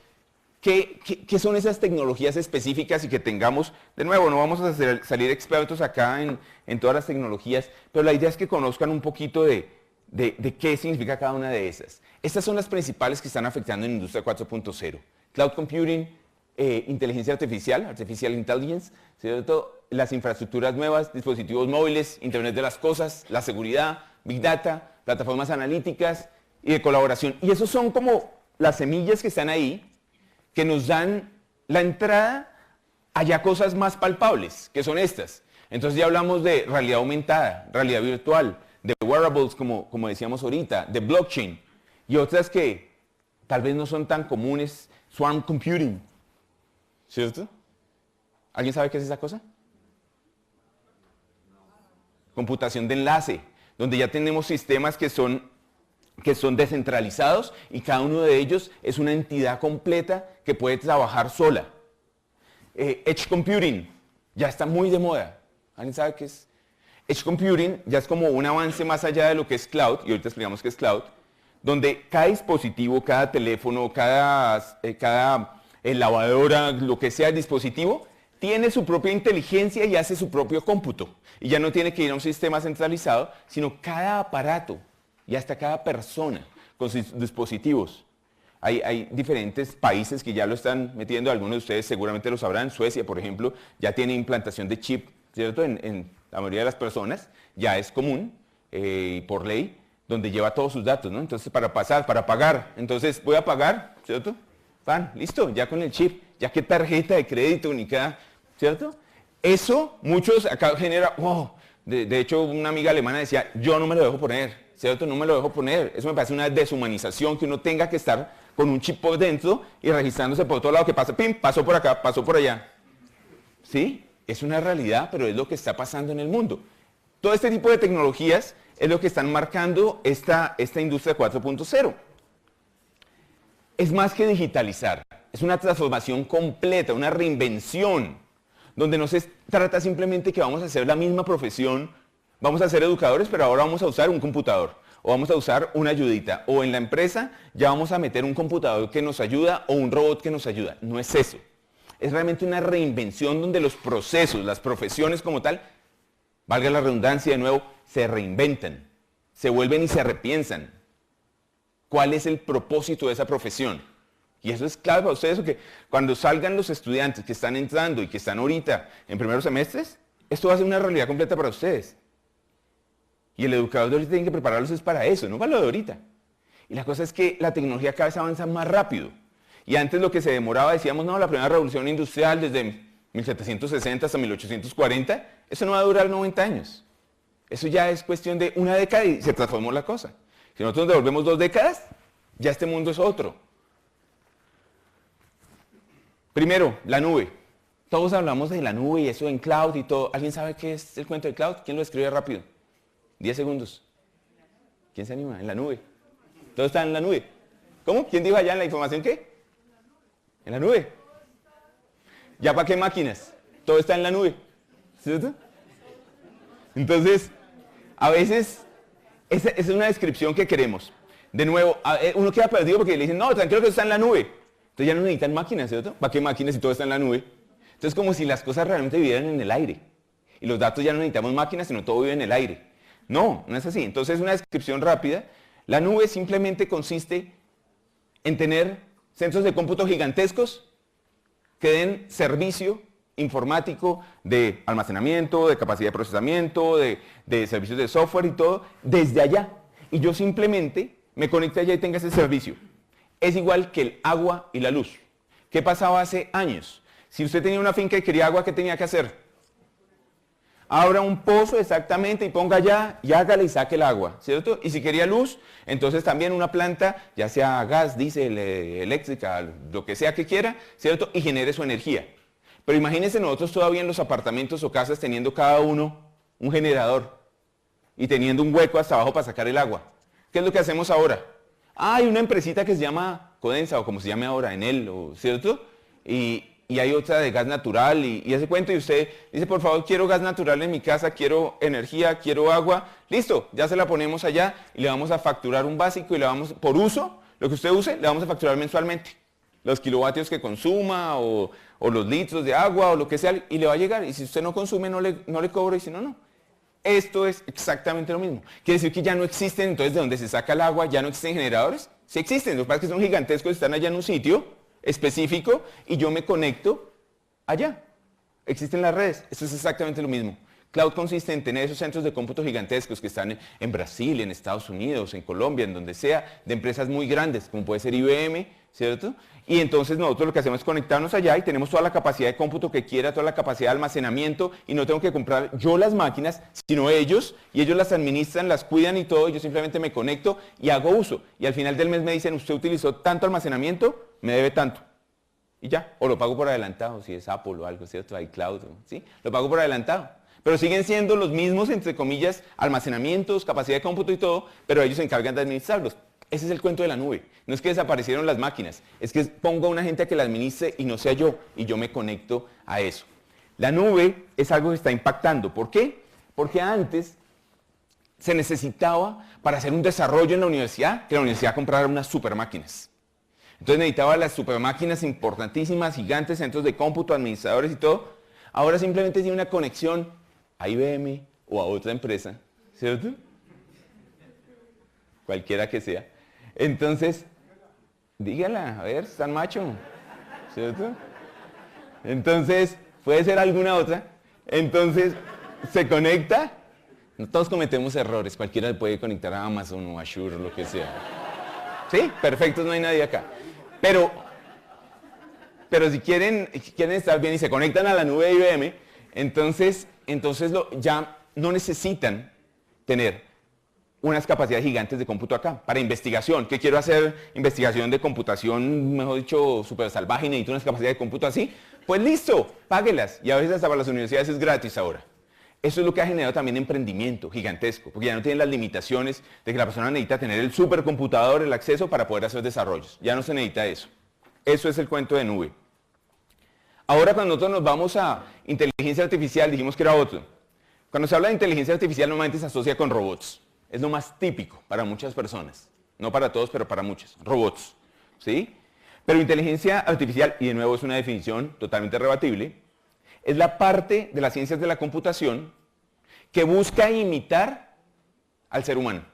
¿Qué son esas tecnologías específicas y que tengamos? De nuevo, no vamos a salir expertos acá en todas las tecnologías, pero la idea es que conozcan un poquito de qué significa cada una de esas. Estas son las principales que están afectando en la industria 4.0. Cloud computing, inteligencia artificial, artificial intelligence, ¿cierto? Las infraestructuras nuevas, dispositivos móviles, Internet de las cosas, la seguridad, Big Data, plataformas analíticas y de colaboración. Y esos son como las semillas que están ahí, que nos dan la entrada a ya cosas más palpables, que son estas. Entonces ya hablamos de realidad aumentada, realidad virtual, de wearables, como decíamos ahorita, de blockchain, y otras que tal vez no son tan comunes, swarm computing, ¿cierto? ¿Alguien sabe qué es esa cosa? Computación de enlace, donde ya tenemos sistemas que son descentralizados y cada uno de ellos es una entidad completa que puede trabajar sola. Edge computing ya está muy de moda. ¿Alguien sabe qué es? Edge computing ya es como un avance más allá de lo que es cloud, y ahorita explicamos qué es cloud, donde cada dispositivo, cada teléfono, cada lavadora, lo que sea el dispositivo, tiene su propia inteligencia y hace su propio cómputo. Y ya no tiene que ir a un sistema centralizado, sino cada aparato y hasta cada persona con sus dispositivos. Hay diferentes países que ya lo están metiendo, algunos de ustedes seguramente lo sabrán. Suecia, por ejemplo, ya tiene implantación de chip, ¿cierto? En la mayoría de las personas ya es común, por ley, donde lleva todos sus datos, ¿no? Entonces, para pagar, entonces voy a pagar, ¿cierto? Listo, ya con el chip, ya qué tarjeta de crédito ni cada, ¿cierto? Eso, muchos acá genera, wow. De hecho, una amiga alemana decía, yo no me lo dejo poner, ¿cierto? No me lo dejo poner. Eso me parece una deshumanización, que uno tenga que estar con un chip por dentro y registrándose por todo lado, que pasa, pim, pasó por acá, pasó por allá. ¿Sí? Es una realidad, pero es lo que está pasando en el mundo. Todo este tipo de tecnologías es lo que están marcando esta industria 4.0. Es más que digitalizar, es una transformación completa, una reinvención, donde no se trata simplemente que vamos a hacer la misma profesión, vamos a ser educadores, pero ahora vamos a usar un computador, o vamos a usar una ayudita, o en la empresa ya vamos a meter un computador que nos ayuda, o un robot que nos ayuda. No es eso. Es realmente una reinvención donde los procesos, las profesiones como tal, valga la redundancia de nuevo, se reinventan, se vuelven y se repiensan. ¿Cuál es el propósito de esa profesión? Y eso es clave para ustedes, porque cuando salgan los estudiantes que están entrando y que están ahorita en primeros semestres, esto va a ser una realidad completa para ustedes. Y el educador de ahorita tiene que prepararlos es para eso, no para lo de ahorita. Y la cosa es que la tecnología cada vez avanza más rápido. Y antes lo que se demoraba, decíamos, no, la primera revolución industrial desde 1760 hasta 1840, eso no va a durar 90 años. Eso ya es cuestión de una década y se transformó la cosa. Si nosotros devolvemos 2 décadas, ya este mundo es otro. Primero, la nube. Todos hablamos de la nube y eso en cloud y todo. ¿Alguien sabe qué es el cuento de cloud? ¿Quién lo escribe rápido? 10 segundos. ¿Quién se anima? En la nube. Todo está en la nube. ¿Cómo? ¿Quién dijo allá en la información qué? En la nube. ¿Ya para qué máquinas? Todo está en la nube. ¿Cierto? Entonces, a veces, esa es una descripción que queremos. De nuevo, uno queda perdido porque le dicen, no, tranquilo que está en la nube. Entonces ya no necesitan máquinas, ¿cierto? ¿Para qué máquinas si todo está en la nube? Entonces como si las cosas realmente vivieran en el aire. Y los datos ya no necesitamos máquinas, sino todo vive en el aire. No, no es así. Entonces una descripción rápida. La nube simplemente consiste en tener centros de cómputo gigantescos que den servicio informático de almacenamiento, de capacidad de procesamiento, de servicios de software y todo, desde allá. Y yo simplemente me conecte allá y tenga ese servicio. Es igual que el agua y la luz. ¿Qué pasaba hace años? Si usted tenía una finca y quería agua, ¿qué tenía que hacer? Abra un pozo exactamente y ponga allá y hágale y saque el agua, ¿cierto? Y si quería luz, entonces también una planta, ya sea gas, diésel, eléctrica, lo que sea que quiera, ¿cierto? Y genere su energía. Pero imagínense nosotros todavía en los apartamentos o casas teniendo cada uno un generador y teniendo un hueco hasta abajo para sacar el agua. ¿Qué es lo que hacemos ahora? Hay una empresita que se llama Codensa o como se llame ahora, Enel, ¿cierto? Y hay otra de gas natural y ese cuento y usted dice, por favor, quiero gas natural en mi casa, quiero energía, quiero agua. Listo, ya se la ponemos allá y le vamos a facturar un básico y le vamos, por uso, Lo que usted use, le vamos a facturar mensualmente. Los kilovatios que consuma o los litros de agua o lo que sea, y le va a llegar. Y si usted no consume, no le cobro, y si no, no. Esto es exactamente lo mismo. Quiere decir que ya no existen, entonces, de donde se saca el agua, ya no existen generadores. Sí existen, lo que pasa es que son gigantescos, están allá en un sitio específico y yo me conecto allá. Existen las redes, esto es exactamente lo mismo. Cloud consiste en tener esos centros de cómputo gigantescos que están en Brasil, en Estados Unidos, en Colombia, en donde sea, de empresas muy grandes, como puede ser IBM, ¿cierto? Y entonces nosotros lo que hacemos es conectarnos allá y tenemos toda la capacidad de cómputo que quiera, toda la capacidad de almacenamiento, y no tengo que comprar yo las máquinas, sino ellos, y ellos las administran, las cuidan y todo, yo simplemente me conecto y hago uso. Y al final del mes me dicen, usted utilizó tanto almacenamiento, me debe tanto. Y ya, o lo pago por adelantado, si es Apple o algo, ¿cierto? iCloud, ¿sí? Lo pago por adelantado. Pero siguen siendo los mismos, entre comillas, almacenamientos, capacidad de cómputo y todo, pero ellos se encargan de administrarlos. Ese es el cuento de la nube. No es que desaparecieron las máquinas, es que pongo a una gente a que la administre y no sea yo, y yo me conecto a eso. La nube es algo que está impactando. ¿Por qué? Porque antes se necesitaba, para hacer un desarrollo en la universidad, que la universidad comprara unas super máquinas. Entonces necesitaba las super máquinas importantísimas, gigantes, centros de cómputo, administradores y todo. Ahora simplemente tiene una conexión a IBM o a otra empresa, ¿cierto? Cualquiera que sea. Entonces, dígala, a ver, están macho, ¿cierto? Entonces, puede ser alguna otra. Entonces, se conecta. Todos cometemos errores, cualquiera puede conectar a Amazon o a Azure o lo que sea. ¿Sí? Perfectos, no hay nadie acá. Pero si quieren estar bien y se conectan a la nube de IBM, entonces ya no necesitan tener unas capacidades gigantes de cómputo acá. Para investigación, ¿qué quiero hacer? Investigación de computación, mejor dicho, súper salvaje y necesito unas capacidades de cómputo así. Pues listo, páguelas. Y a veces hasta para las universidades es gratis ahora. Eso es lo que ha generado también emprendimiento gigantesco, porque ya no tienen las limitaciones de que la persona necesita tener el supercomputador, el acceso para poder hacer desarrollos. Ya no se necesita eso. Eso es el cuento de nube. Ahora cuando nosotros nos vamos a inteligencia artificial, dijimos que era otro. Cuando se habla de inteligencia artificial normalmente se asocia con robots. Es lo más típico para muchas personas. No para todos, pero para muchas. Robots. ¿Sí? Pero inteligencia artificial, y de nuevo es una definición totalmente rebatible, es la parte de las ciencias de la computación que busca imitar al ser humano.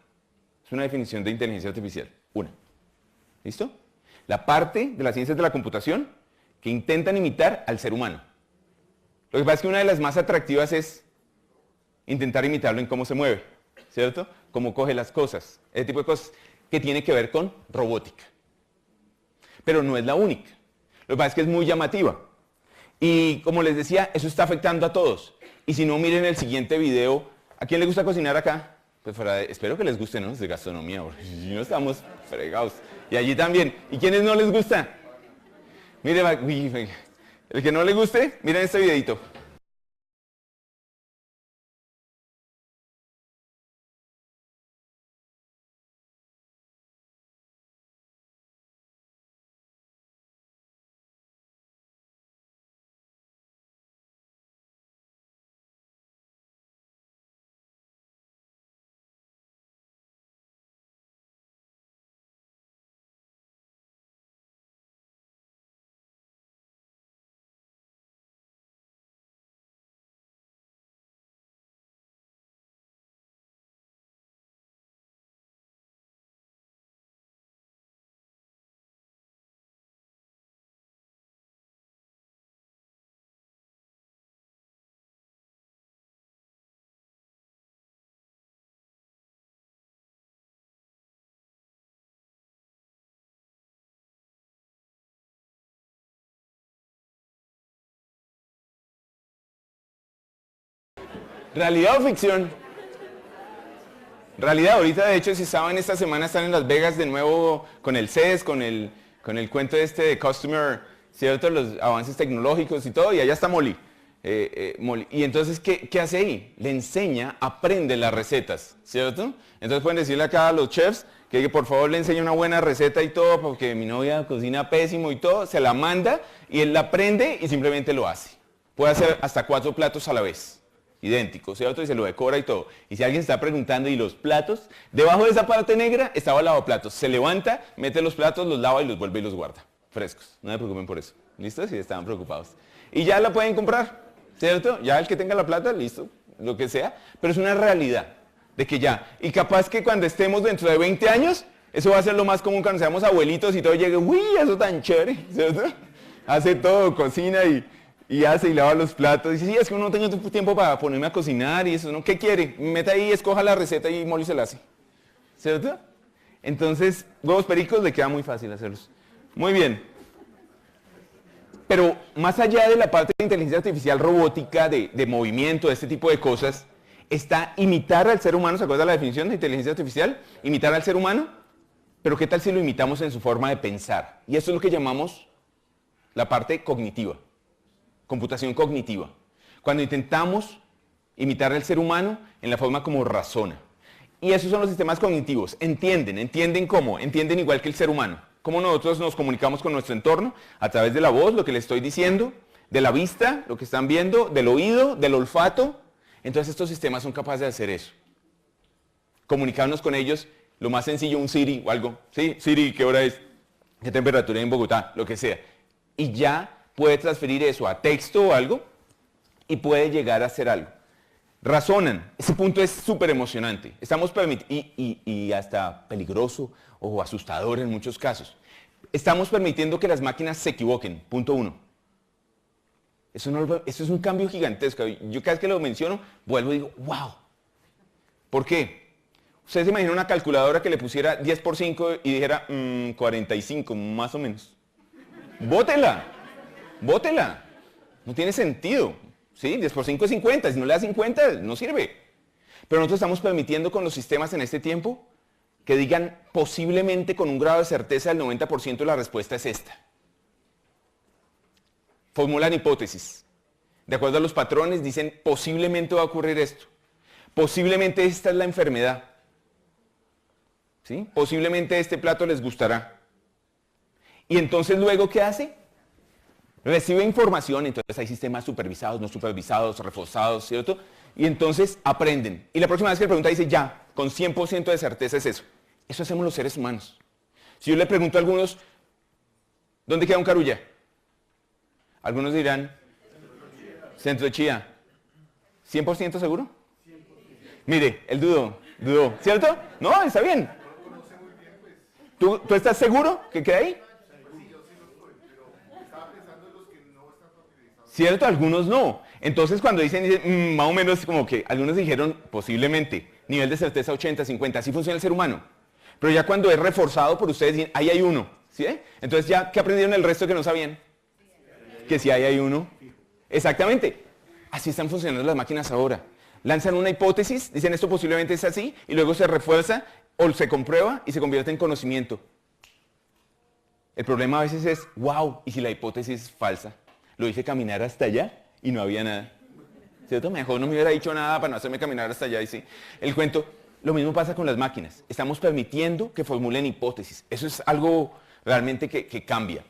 Es una definición de inteligencia artificial. Una. ¿Listo? La parte de las ciencias de la computación que intentan imitar al ser humano. Lo que pasa es que una de las más atractivas es intentar imitarlo en cómo se mueve, ¿cierto? Cómo coge las cosas, ese tipo de cosas que tiene que ver con robótica. Pero no es la única. Lo que pasa es que es muy llamativa. Y como les decía, eso está afectando a todos. Y si no, miren el siguiente video. ¿A quién le gusta cocinar acá? Pues espero que les guste, ¿no? Es de gastronomía, porque si no estamos fregados. Y allí también. ¿Y quiénes no les gusta? Mire, el que no le guste, miren este videito. ¿Realidad o ficción? Realidad, ahorita de hecho si saben esta semana están en Las Vegas de nuevo con el CES, con el cuento este de Customer, ¿cierto? Los avances tecnológicos y todo, y allá está Molly. Molly. Y entonces, ¿qué hace ahí? Le enseña, aprende las recetas, ¿cierto? Entonces pueden decirle acá a los chefs que por favor le enseñe una buena receta y todo, porque mi novia cocina pésimo y todo, se la manda y él la aprende y simplemente lo hace. Puede hacer hasta 4 platos a la vez. idéntico, ¿cierto? Y se lo decora y todo. Y si alguien está preguntando, ¿y los platos? Debajo de esa parte negra estaba el lavaplatos. Se levanta, mete los platos, los lava y los vuelve y los guarda. Frescos. No se preocupen por eso. ¿Listo? Si estaban preocupados. Y ya la pueden comprar, ¿cierto? Ya el que tenga la plata, listo, lo que sea. Pero es una realidad de que ya. Y capaz que cuando estemos dentro de 20 años, eso va a ser lo más común cuando seamos abuelitos y todo llegue, uy, eso tan chévere, ¿cierto? Hace todo, cocina y hace y lava los platos. Dice, sí, es que uno no tengo tiempo para ponerme a cocinar y eso, ¿no? ¿Qué quiere? Meta ahí, escoja la receta y Molly se la hace. ¿Cierto? Entonces, huevos pericos le queda muy fácil hacerlos. Muy bien. Pero más allá de la parte de inteligencia artificial robótica, de movimiento, de este tipo de cosas, está imitar al ser humano. ¿Se acuerda la definición de inteligencia artificial? Imitar al ser humano. Pero ¿qué tal si lo imitamos en su forma de pensar? Y eso es lo que llamamos la parte cognitiva, computación cognitiva. Cuando intentamos imitar al ser humano en la forma como razona. Y esos son los sistemas cognitivos. ¿Entienden cómo? Entienden igual que el ser humano. Cómo nosotros nos comunicamos con nuestro entorno a través de la voz, lo que les estoy diciendo, de la vista, lo que están viendo, del oído, del olfato. Entonces estos sistemas son capaces de hacer eso. Comunicarnos con ellos, lo más sencillo, un Siri o algo. ¿Sí? Siri, ¿qué hora es? ¿Qué temperatura hay en Bogotá? Lo que sea. Y ya puede transferir eso a texto o algo y puede llegar a hacer algo. Razonan. Ese punto es súper emocionante. Estamos y hasta peligroso o asustador en muchos casos. Estamos permitiendo que las máquinas se equivoquen. Punto 1. Eso es un cambio gigantesco. Yo cada vez que lo menciono, vuelvo y digo, wow. ¿Por qué? Ustedes se imaginan una calculadora que le pusiera 10 por 5 y dijera 45, más o menos. ¡Bótela! ¡Bótela! No tiene sentido. ¿Sí? 10 por 5 es 50. Si no le da 50, no sirve. Pero nosotros estamos permitiendo con los sistemas en este tiempo que digan posiblemente con un grado de certeza del 90% la respuesta es esta. Formulan hipótesis. De acuerdo a los patrones, dicen posiblemente va a ocurrir esto. Posiblemente esta es la enfermedad. ¿Sí? Posiblemente este plato les gustará. Y entonces luego, ¿qué hace? Recibe información, entonces hay sistemas supervisados, no supervisados, reforzados, ¿cierto? Y entonces aprenden. Y la próxima vez que le pregunta dice, ya, con 100% de certeza es eso. Eso hacemos los seres humanos. Si yo le pregunto a algunos, ¿dónde queda un Carulla? Algunos dirán, Centro de Chía. ¿100% seguro? 100%. Mire, él dudó, ¿cierto? No, está bien. ¿Tú estás seguro que queda ahí? ¿Cierto? Algunos no. Entonces cuando dicen más o menos como que algunos dijeron posiblemente, nivel de certeza 80, 50, así funciona el ser humano. Pero ya cuando es reforzado por ustedes, dicen, ahí hay uno. ¿Sí? Entonces ya, ¿qué aprendieron el resto que no sabían? Que si ahí hay uno. Exactamente. Así están funcionando las máquinas ahora. Lanzan una hipótesis, dicen esto posiblemente es así, y luego se refuerza o se comprueba y se convierte en conocimiento. El problema a veces es, wow, ¿y si la hipótesis es falsa? Lo hice caminar hasta allá y no había nada. ¿Cierto? Mejor no me hubiera dicho nada para no hacerme caminar hasta allá y sí. El cuento, lo mismo pasa con las máquinas. Estamos permitiendo que formulen hipótesis. Eso es algo realmente que cambia.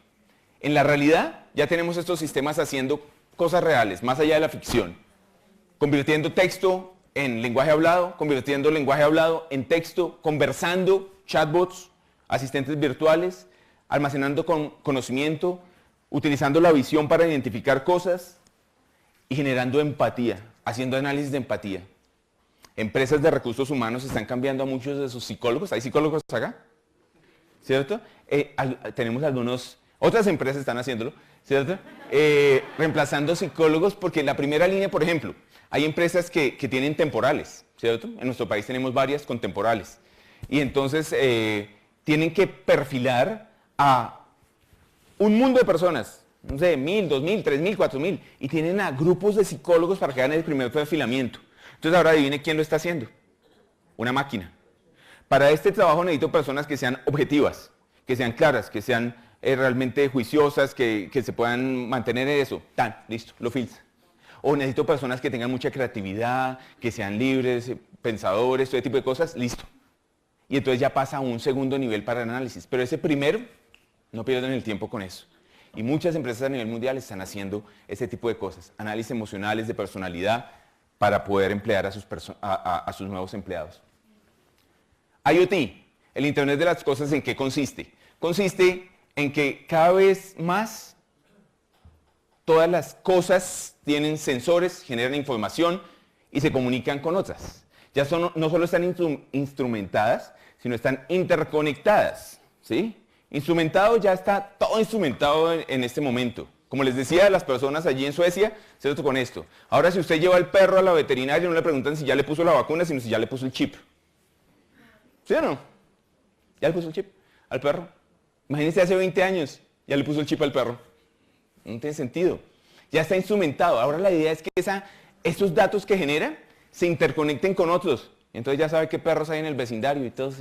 En la realidad ya tenemos estos sistemas haciendo cosas reales, más allá de la ficción. Convirtiendo texto en lenguaje hablado, convirtiendo lenguaje hablado en texto, conversando, chatbots, asistentes virtuales, almacenando conocimiento, utilizando la visión para identificar cosas y generando empatía, haciendo análisis de empatía. Empresas de recursos humanos están cambiando a muchos de sus psicólogos. ¿Hay psicólogos acá? ¿Cierto? Tenemos otras empresas están haciéndolo, ¿cierto? Reemplazando psicólogos porque la primera línea, por ejemplo, hay empresas que tienen temporales, ¿cierto? En nuestro país tenemos varias con temporales. Y entonces tienen que perfilar a un mundo de personas, no sé, 1.000, 2.000, 3.000, 4.000, y tienen a grupos de psicólogos para que hagan el primer perfilamiento. Entonces ahora adivine quién lo está haciendo. Una máquina. Para este trabajo necesito personas que sean objetivas, que sean claras, que sean realmente juiciosas, que se puedan mantener en eso. Listo, lo filtra. O necesito personas que tengan mucha creatividad, que sean libres, pensadores, todo ese tipo de cosas. Listo. Y entonces ya pasa a un segundo nivel para el análisis. Pero ese primero, no pierdan el tiempo con eso. Y muchas empresas a nivel mundial están haciendo ese tipo de cosas. Análisis emocionales, de personalidad, para poder emplear a sus nuevos empleados. IoT, el Internet de las Cosas, ¿en qué consiste? Consiste en que cada vez más todas las cosas tienen sensores, generan información y se comunican con otras. Ya no solo están instrumentadas, sino están interconectadas, ¿sí? Instrumentado, ya está todo instrumentado en este momento. Como les decía, las personas allí en Suecia, ¿cierto? Con esto. Ahora, si usted lleva al perro a la veterinaria, no le preguntan si ya le puso la vacuna, sino si ya le puso el chip. ¿Sí o no? ¿Ya le puso el chip al perro? Imagínense hace 20 años, ya le puso el chip al perro. No tiene sentido. Ya está instrumentado. Ahora la idea es que estos datos que genera se interconecten con otros. Entonces ya sabe qué perros hay en el vecindario y todo,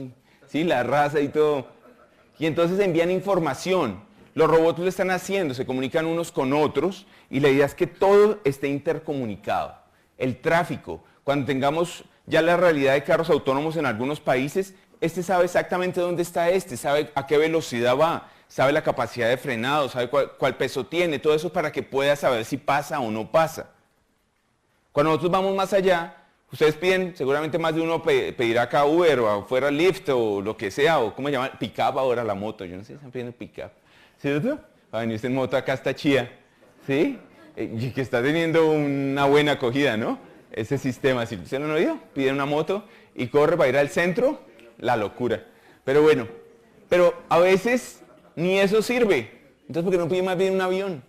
sí, la raza y todo. Y entonces envían información. Los robots lo están haciendo, se comunican unos con otros y la idea es que todo esté intercomunicado. El tráfico, cuando tengamos ya la realidad de carros autónomos en algunos países, sabe exactamente dónde está sabe a qué velocidad va, sabe la capacidad de frenado, sabe cuál peso tiene, todo eso para que pueda saber si pasa o no pasa. Cuando nosotros vamos más allá, ustedes piden, seguramente más de uno pedirá acá Uber o afuera Lyft o lo que sea, o ¿cómo se llama? Pick-up ahora la moto, yo no sé si están pidiendo pick-up, ¿cierto? Para venirse en moto acá está chía, ¿sí? Y que está teniendo una buena acogida, ¿no? Ese sistema, si usted no lo ha oído, pide una moto y corre para ir al centro, la locura. Pero bueno, pero a veces ni eso sirve. Entonces, ¿por qué no pide más bien un avión?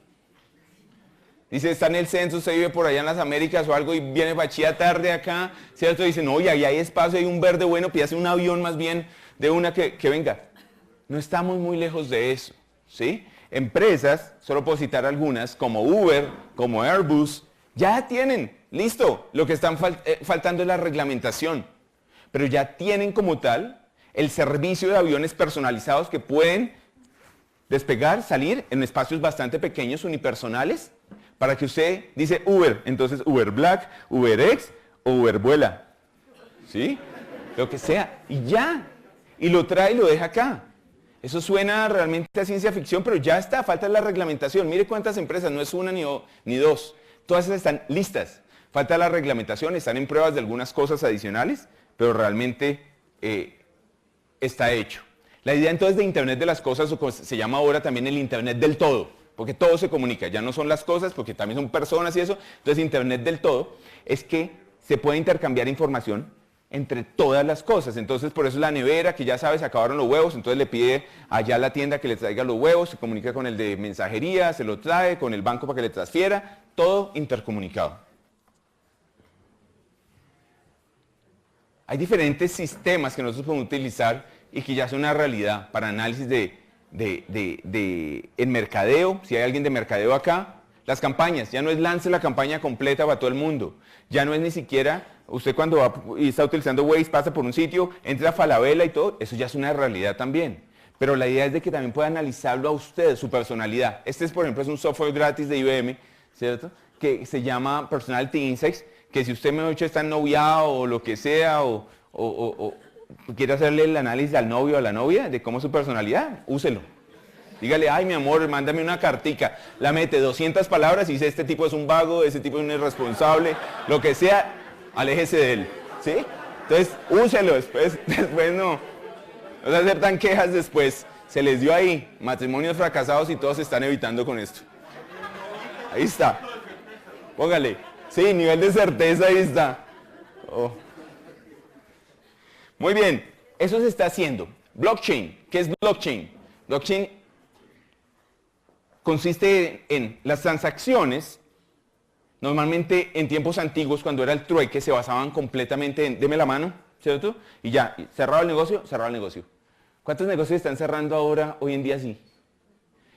Dice, está en el centro, usted vive por allá en las Américas o algo y viene Bachía tarde acá, ¿cierto? Dice, no, y ahí hay espacio, hay un verde bueno, pídase un avión más bien de una que venga. No estamos muy lejos de eso, ¿sí? Empresas, solo puedo citar algunas, como Uber, como Airbus, ya tienen, listo, lo que están faltando es la reglamentación, pero ya tienen como tal el servicio de aviones personalizados que pueden despegar, salir en espacios bastante pequeños, unipersonales, para que usted dice Uber, entonces Uber Black, UberX o Uber Vuela, ¿sí? Lo que sea, y ya, y lo trae y lo deja acá. Eso suena realmente a ciencia ficción, pero ya está, falta la reglamentación. Mire cuántas empresas, no es una ni dos, todas esas están listas. Falta la reglamentación, están en pruebas de algunas cosas adicionales, pero realmente está hecho. La idea entonces de Internet de las Cosas, o se llama ahora también el Internet del todo, porque todo se comunica, ya no son las cosas, porque también son personas y eso, entonces Internet del todo, es que se puede intercambiar información entre todas las cosas. Entonces, por eso la nevera, que ya sabes, se acabaron los huevos, entonces le pide allá a la tienda que le traiga los huevos, se comunica con el de mensajería, se lo trae, con el banco para que le transfiera, todo intercomunicado. Hay diferentes sistemas que nosotros podemos utilizar y que ya son una realidad para análisis en mercadeo. Si hay alguien de mercadeo acá, las campañas, ya no es lance la campaña completa para todo el mundo, ya no es ni siquiera, usted cuando va y está utilizando Waze, pasa por un sitio, entra a Falabella y todo, eso ya es una realidad también. Pero la idea es de que también pueda analizarlo a usted, su personalidad. Este es, por ejemplo, es un software gratis de IBM, ¿cierto? Que se llama Personality Insights, que si usted me ha dicho está noviado o lo que sea, o quiere hacerle el análisis al novio o a la novia de cómo es su personalidad, úselo. Dígale, ay mi amor, mándame una cartica, la mete 200 palabras y dice, este tipo es un vago, este tipo es un irresponsable, lo que sea, aléjese de él, ¿sí? Entonces, úselo, después no se aceptan quejas después, se les dio ahí, matrimonios fracasados y todos se están evitando con esto. Ahí está, póngale, sí, nivel de certeza, ahí está. Oh. Muy bien, eso se está haciendo. Blockchain, ¿qué es blockchain? Blockchain consiste en las transacciones, normalmente en tiempos antiguos, cuando era el trueque, se basaban completamente en, deme la mano, ¿cierto? Y ya, cerrado el negocio, cerrado el negocio. ¿Cuántos negocios están cerrando ahora, hoy en día así?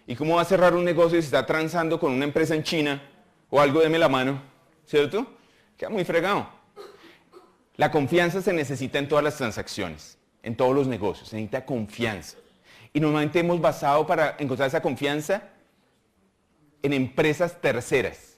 ¿Y cómo va a cerrar un negocio si está transando con una empresa en China o algo, deme la mano, ¿cierto? Queda muy fregado. La confianza se necesita en todas las transacciones, en todos los negocios, se necesita confianza. Y normalmente hemos basado para encontrar esa confianza en empresas terceras.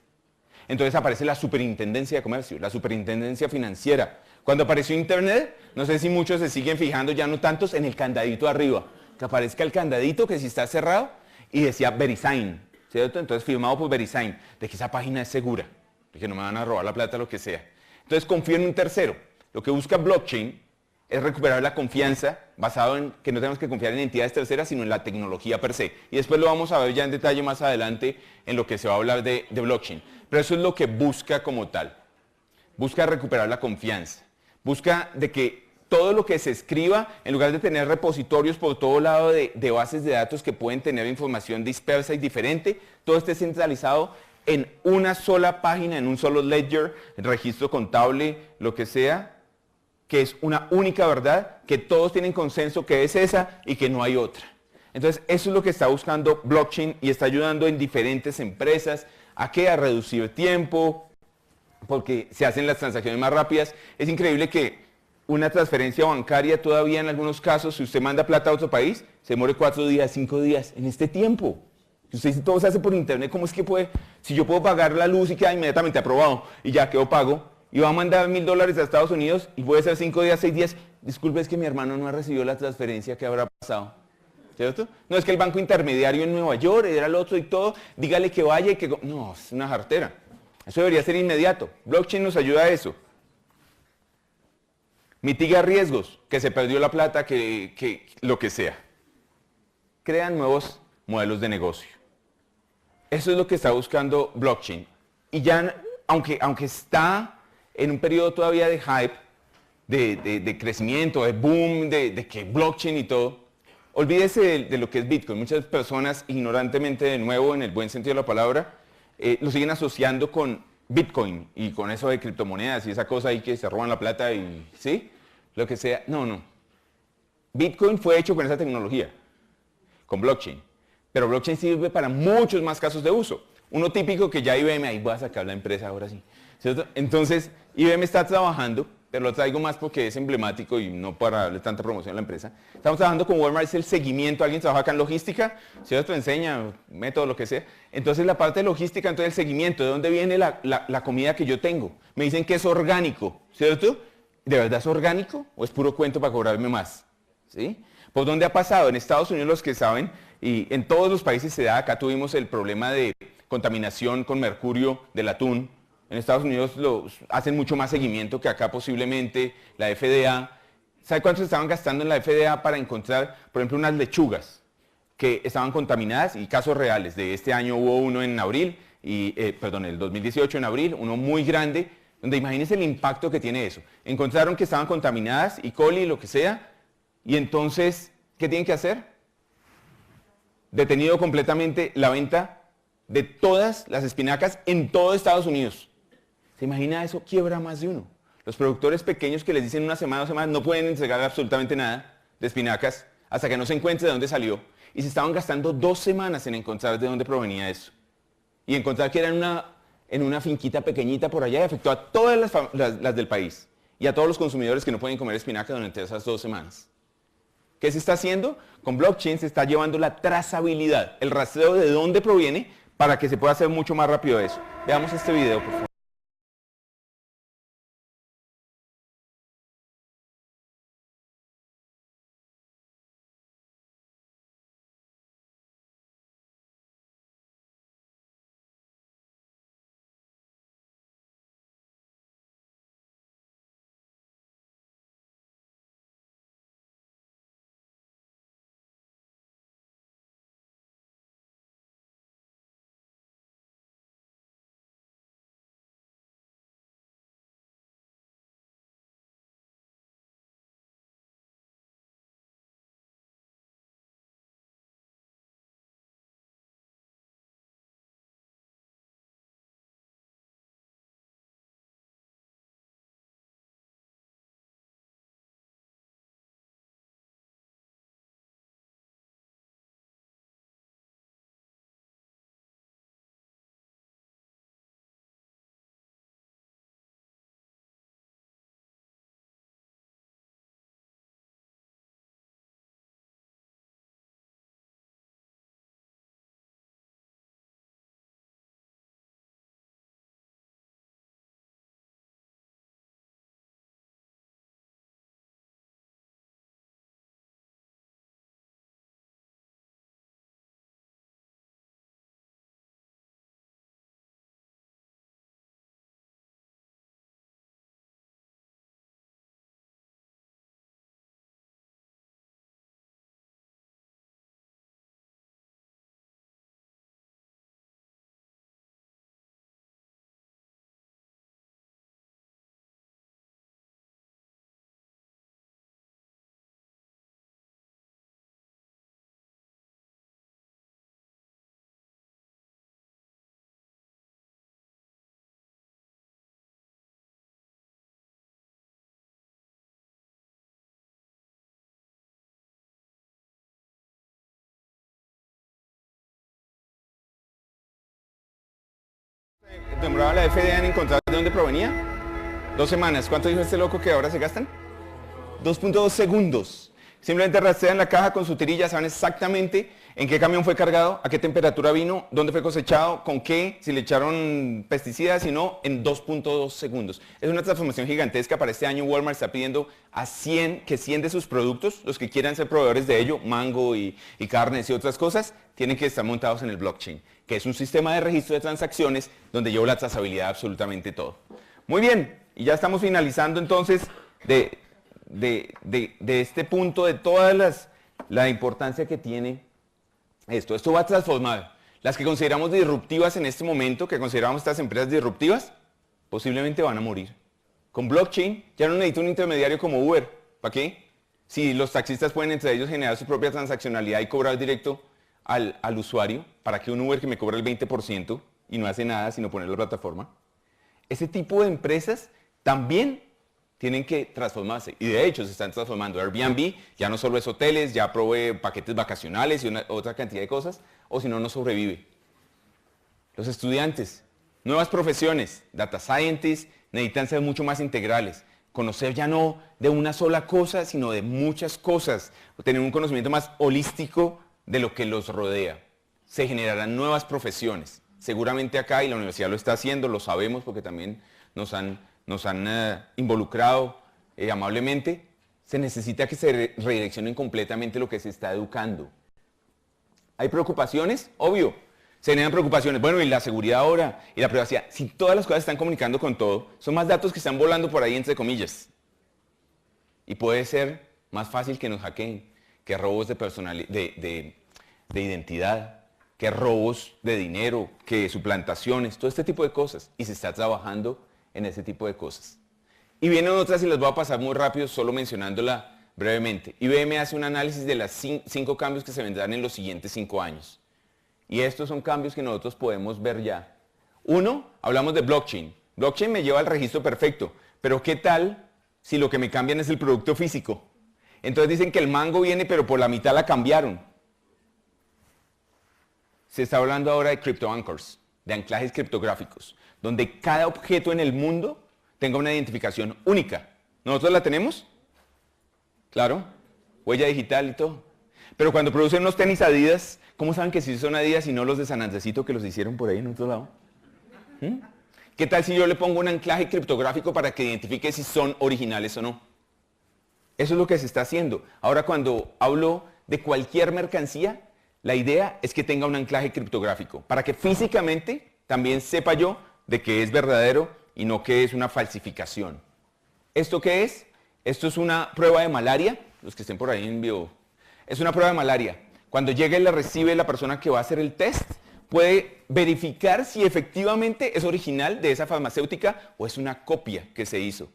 Entonces aparece la Superintendencia de Comercio, la Superintendencia Financiera. Cuando apareció Internet, no sé si muchos se siguen fijando, ya no tantos, en el candadito arriba. Que aparezca el candadito que si está cerrado y decía VeriSign, ¿cierto? Entonces firmado por VeriSign, de que esa página es segura, de que no me van a robar la plata, lo que sea. Entonces confío en un tercero. Lo que busca blockchain es recuperar la confianza basado en que no tenemos que confiar en entidades terceras, sino en la tecnología per se. Y después lo vamos a ver ya en detalle más adelante en lo que se va a hablar de blockchain. Pero eso es lo que busca como tal. Busca recuperar la confianza. Busca de que todo lo que se escriba, en lugar de tener repositorios por todo lado de bases de datos que pueden tener información dispersa y diferente, todo esté centralizado en una sola página, en un solo ledger, registro contable, lo que sea, que es una única verdad, que todos tienen consenso que es esa y que no hay otra. Entonces, eso es lo que está buscando blockchain y está ayudando en diferentes empresas a que a reducir tiempo, porque se hacen las transacciones más rápidas. Es increíble que una transferencia bancaria todavía en algunos casos, si usted manda plata a otro país, se demore 4 días, 5 días, en este tiempo. Si usted dice todo se hace por internet, ¿cómo es que puede? Si yo puedo pagar la luz y queda inmediatamente aprobado y ya quedó pago, y va a mandar $1000 a Estados Unidos y puede ser 5 días, 6 días, disculpe, es que mi hermano no ha recibido la transferencia, ¿qué habrá pasado? ¿Cierto? No, es que el banco intermediario en Nueva York era el otro y todo, dígale que vaya y que... No, es una jartera. Eso debería ser inmediato. Blockchain nos ayuda a eso. Mitiga riesgos, que se perdió la plata, que lo que sea. Crean nuevos modelos de negocio. Eso es lo que está buscando blockchain. Y ya, aunque está en un periodo todavía de hype, de crecimiento, de boom, de que blockchain y todo, olvídese de lo que es Bitcoin. Muchas personas, ignorantemente de nuevo, en el buen sentido de la palabra, lo siguen asociando con Bitcoin y con eso de criptomonedas y esa cosa ahí que se roban la plata y, ¿sí? Lo que sea. No, no. Bitcoin fue hecho con esa tecnología, con blockchain. Pero blockchain sirve para muchos más casos de uso. Uno típico que ya IBM, ahí voy a sacar la empresa ahora sí. ¿Cierto? Entonces, IBM está trabajando, pero lo traigo más porque es emblemático y no para darle tanta promoción a la empresa. Estamos trabajando con Walmart, es el seguimiento. Alguien trabaja acá en logística, ¿cierto? Enseña, método, lo que sea. Entonces, la parte de logística, entonces el seguimiento, ¿de dónde viene la comida que yo tengo? Me dicen que es orgánico, ¿cierto? ¿De verdad es orgánico o es puro cuento para cobrarme más? ¿Sí? ¿Por dónde ha pasado? En Estados Unidos, los que saben, y en todos los países se da, acá tuvimos el problema de contaminación con mercurio del atún. En Estados Unidos hacen mucho más seguimiento que acá posiblemente, la FDA. ¿Sabe cuánto se estaban gastando en la FDA para encontrar, por ejemplo, unas lechugas que estaban contaminadas? Y casos reales, de este año hubo uno en abril, el 2018 en abril, uno muy grande, donde imagínense el impacto que tiene eso. Encontraron que estaban contaminadas, E. coli, lo que sea, y entonces, ¿qué tienen que hacer? Detenido completamente la venta de todas las espinacas en todo Estados Unidos. ¿Se imagina eso? Quiebra más de uno. Los productores pequeños que les dicen una semana, 2 semanas, no pueden entregar absolutamente nada de espinacas hasta que no se encuentre de dónde salió. Y se estaban gastando 2 semanas en encontrar de dónde provenía eso. Y encontrar que era en una finquita pequeñita por allá y afectó a todas las del país. Y a todos los consumidores que no pueden comer espinaca durante esas 2 semanas. ¿Qué se está haciendo? Con blockchain se está llevando la trazabilidad, el rastreo de dónde proviene para que se pueda hacer mucho más rápido eso. Veamos este video, por favor. demoraba la FDA en encontrar de dónde provenía? 2 semanas. ¿Cuánto dijo este loco que ahora se gastan? 2.2 segundos. Simplemente rastrean la caja con su tirilla, saben exactamente en qué camión fue cargado, a qué temperatura vino, dónde fue cosechado, con qué, si le echaron pesticidas, si no, en 2.2 segundos. Es una transformación gigantesca. Para este año Walmart está pidiendo a 100 de sus productos, los que quieran ser proveedores de ello, mango y carnes y otras cosas, tienen que estar montados en el blockchain, que es un sistema de registro de transacciones donde llevo la trazabilidad de absolutamente todo. Muy bien, y ya estamos finalizando entonces de este punto, de todas la importancia que tiene esto. Esto va a transformar. Las que consideramos disruptivas en este momento, que consideramos estas empresas disruptivas, posiblemente van a morir. Con blockchain ya no necesito un intermediario como Uber. ¿Para qué? Si los taxistas pueden entre ellos generar su propia transaccionalidad y cobrar directo al usuario, ¿para qué un Uber que me cobra el 20% y no hace nada sino poner la plataforma? Ese tipo de empresas también tienen que transformarse, y de hecho se están transformando. Airbnb ya no solo es hoteles, ya provee paquetes vacacionales y otra cantidad de cosas, o si no, no sobrevive. Los estudiantes, nuevas profesiones, data scientists, necesitan ser mucho más integrales, conocer ya no de una sola cosa, sino de muchas cosas, tener un conocimiento más holístico de lo que los rodea. Se generarán nuevas profesiones, seguramente acá, y la universidad lo está haciendo, lo sabemos porque también nos han involucrado amablemente. Se necesita que se redireccionen completamente lo que se está educando. ¿Hay preocupaciones? Obvio, se generan preocupaciones. Bueno, y la seguridad ahora, y la privacidad. Si todas las cosas están comunicando con todo, son más datos que están volando por ahí, entre comillas. Y puede ser más fácil que nos hackeen, que robos de identidad, que robos de dinero, que suplantaciones, todo este tipo de cosas. Y se está trabajando en ese tipo de cosas. Y vienen otras y las voy a pasar muy rápido, solo mencionándola brevemente. IBM hace un análisis de las 5 cambios que se vendrán en los siguientes 5 años. Y estos son cambios que nosotros podemos ver ya. 1, hablamos de blockchain. Blockchain me lleva al registro perfecto, pero ¿qué tal si lo que me cambian es el producto físico? Entonces dicen que el mango viene, pero por la mitad la cambiaron. Se está hablando ahora de crypto anchors, de anclajes criptográficos, donde cada objeto en el mundo tenga una identificación única. ¿Nosotros la tenemos? Claro, huella digital y todo. Pero cuando producen unos tenis Adidas, ¿cómo saben que sí son Adidas y no los de San Andresito que los hicieron por ahí en otro lado? ¿Qué tal si yo le pongo un anclaje criptográfico para que identifique si son originales o no? Eso es lo que se está haciendo. Ahora, cuando hablo de cualquier mercancía, la idea es que tenga un anclaje criptográfico, para que físicamente también sepa yo de que es verdadero y no que es una falsificación. ¿Esto qué es? Esto es una prueba de malaria, los que estén por ahí en vivo. Es una prueba de malaria. Cuando llega y la recibe la persona que va a hacer el test, puede verificar si efectivamente es original de esa farmacéutica o es una copia que se hizo.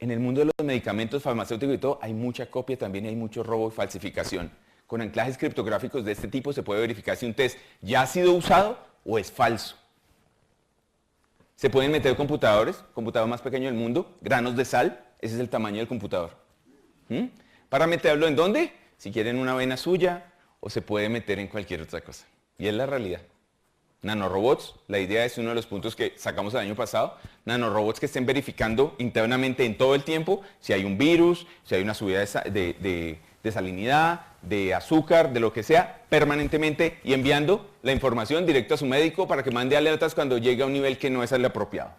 En el mundo de los medicamentos farmacéuticos y todo, hay mucha copia también, hay mucho robo y falsificación. Con anclajes criptográficos de este tipo se puede verificar si un test ya ha sido usado o es falso. Se pueden meter computador más pequeño del mundo, granos de sal, ese es el tamaño del computador. Para meterlo ¿en dónde? Si quieren una vena suya, o se puede meter en cualquier otra cosa. Y es la realidad. Nanorobots, la idea es uno de los puntos que sacamos el año pasado, nanorobots que estén verificando internamente en todo el tiempo si hay un virus, si hay una subida de salinidad, de azúcar, de lo que sea, permanentemente, y enviando la información directo a su médico para que mande alertas cuando llegue a un nivel que no es el apropiado.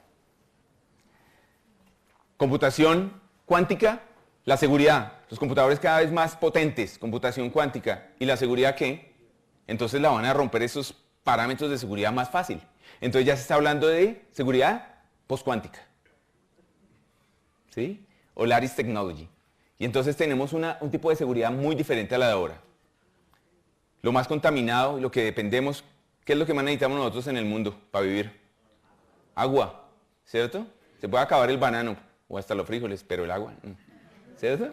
Computación cuántica, la seguridad. Los computadores cada vez más potentes, computación cuántica. ¿Y la seguridad qué? Entonces la van a romper esos parámetros de seguridad más fácil. Entonces ya se está hablando de seguridad postcuántica. ¿Sí? O Lattice Technology. Y entonces tenemos un tipo de seguridad muy diferente a la de ahora. Lo más contaminado, lo que dependemos, ¿qué es lo que más necesitamos nosotros en el mundo para vivir? Agua, ¿cierto? Se puede acabar el banano o hasta los frijoles, pero el agua, ¿cierto?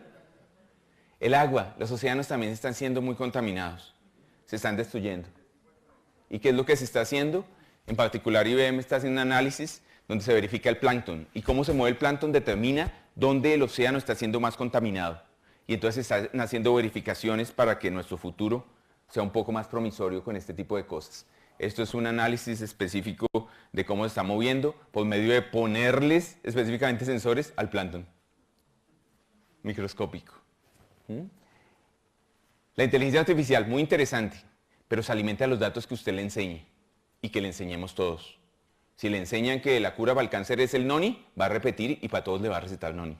El agua, los océanos también están siendo muy contaminados, se están destruyendo. ¿Y qué es lo que se está haciendo? En particular IBM está haciendo un análisis donde se verifica el plancton. Y cómo se mueve el plancton determina dónde el océano está siendo más contaminado. Y entonces se están haciendo verificaciones para que nuestro futuro sea un poco más promisorio con este tipo de cosas. Esto es un análisis específico de cómo se está moviendo por medio de ponerles específicamente sensores al plancton microscópico. La inteligencia artificial, muy interesante, pero se alimenta de los datos que usted le enseñe y que le enseñemos todos. Si le enseñan que la cura para el cáncer es el noni, va a repetir y para todos le va a recetar noni.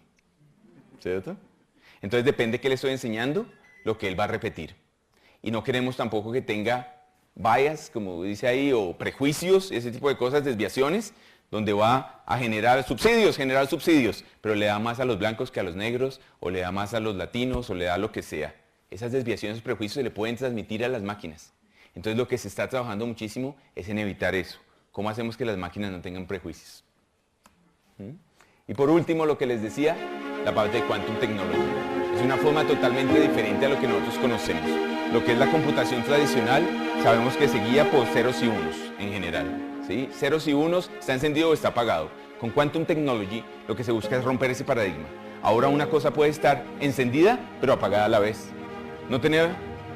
¿Cierto? Entonces depende de qué le estoy enseñando, lo que él va a repetir. Y no queremos tampoco que tenga bias, como dice ahí, o prejuicios, ese tipo de cosas, desviaciones, donde va a generar subsidios, pero le da más a los blancos que a los negros, o le da más a los latinos, o le da lo que sea. Esas desviaciones, prejuicios se le pueden transmitir a las máquinas. Entonces lo que se está trabajando muchísimo es en evitar eso. ¿Cómo hacemos que las máquinas no tengan prejuicios? Y por último, lo que les decía, la parte de Quantum Technology. Es una forma totalmente diferente a lo que nosotros conocemos. Lo que es la computación tradicional, sabemos que se guía por ceros y unos en general. ¿Sí? Ceros y unos, está encendido o está apagado. Con Quantum Technology lo que se busca es romper ese paradigma. Ahora una cosa puede estar encendida pero apagada a la vez. No tener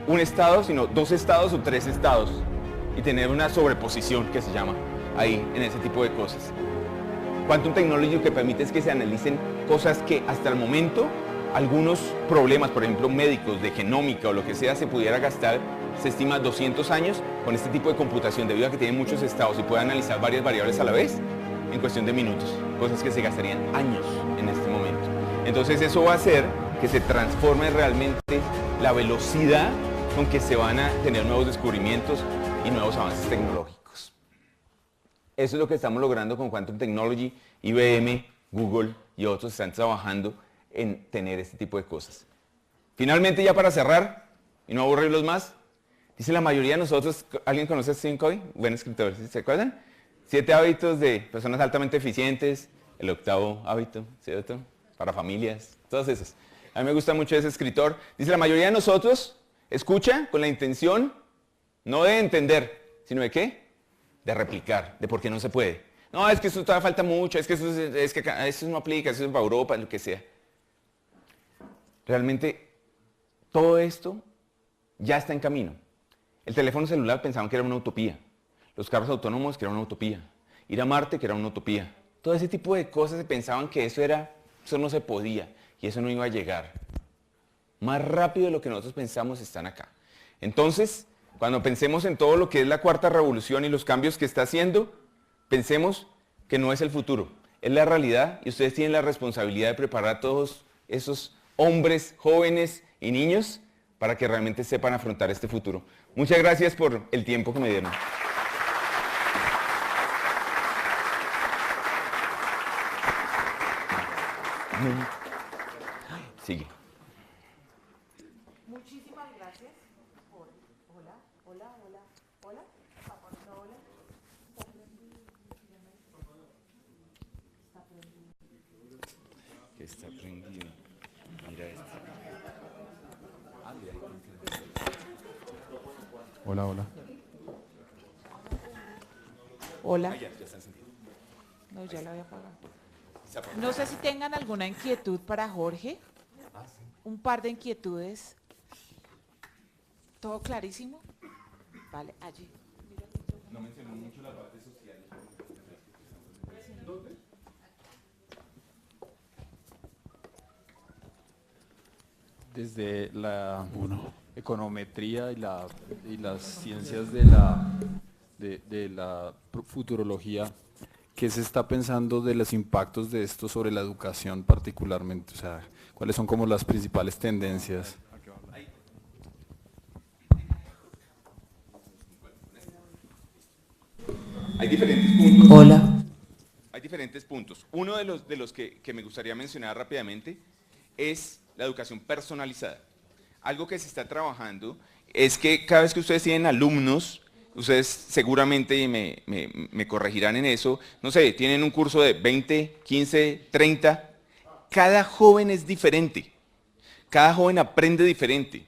un estado, sino 2 estados o 3 estados. Y tener una sobreposición que se llama ahí en ese tipo de cosas. Quantum Technology lo que permite es que se analicen cosas que hasta el momento algunos problemas, por ejemplo médicos, de genómica o lo que sea, se pudiera gastar, se estima 200 años con este tipo de computación, debido a que tiene muchos estados y puede analizar varias variables a la vez en cuestión de minutos, cosas que se gastarían años en este momento. Entonces eso va a hacer que se transforme realmente la velocidad con que se van a tener nuevos descubrimientos y nuevos avances tecnológicos. Eso es lo que estamos logrando con Quantum Technology. IBM, Google y otros están trabajando en tener este tipo de cosas. Finalmente, ya para cerrar y no aburrirlos más, dice la mayoría de nosotros, ¿alguien conoce a Stephen Covey? Buen escritor, ¿se acuerdan? 7 hábitos de personas altamente eficientes, el 8º hábito, ¿cierto? Para familias, todos esos. A mí me gusta mucho ese escritor. Dice, la mayoría de nosotros escucha con la intención no de entender, sino de ¿qué? De replicar, de por qué no se puede. No, es que eso todavía falta mucho, es que eso no aplica, eso es para Europa, lo que sea. Realmente, todo esto ya está en camino. El teléfono celular pensaban que era una utopía. Los carros autónomos, que era una utopía. Ir a Marte, que era una utopía. Todo ese tipo de cosas se pensaban que eso no se podía y eso no iba a llegar. Más rápido de lo que nosotros pensamos están acá. Entonces, cuando pensemos en todo lo que es la cuarta revolución y los cambios que está haciendo, pensemos que no es el futuro, es la realidad y ustedes tienen la responsabilidad de preparar a todos esos hombres, jóvenes y niños para que realmente sepan afrontar este futuro. Muchas gracias por el tiempo que me dieron. Sigue. Muchísimas gracias por... Hola, hola, hola, hola. No, hola. Que está prendido. Mira esto. Hola, hola. Hola. Ya está encendido. No, ya la voy a apagar. No sé si tengan alguna inquietud para Jorge. Un par de inquietudes. ¿Todo clarísimo? Vale, allí. No mencionó mucho la parte social. ¿Dónde? Desde la econometría y las ciencias de la futurología, ¿qué se está pensando de los impactos de esto sobre la educación particularmente? O sea, ¿cuáles son como las principales tendencias? Hay diferentes puntos. Hola. Hay diferentes puntos. Uno de los que me gustaría mencionar rápidamente es la educación personalizada. Algo que se está trabajando es que cada vez que ustedes tienen alumnos, ustedes seguramente me corregirán en eso, no sé, tienen un curso de 20, 15, 30, cada joven es diferente, cada joven aprende diferente.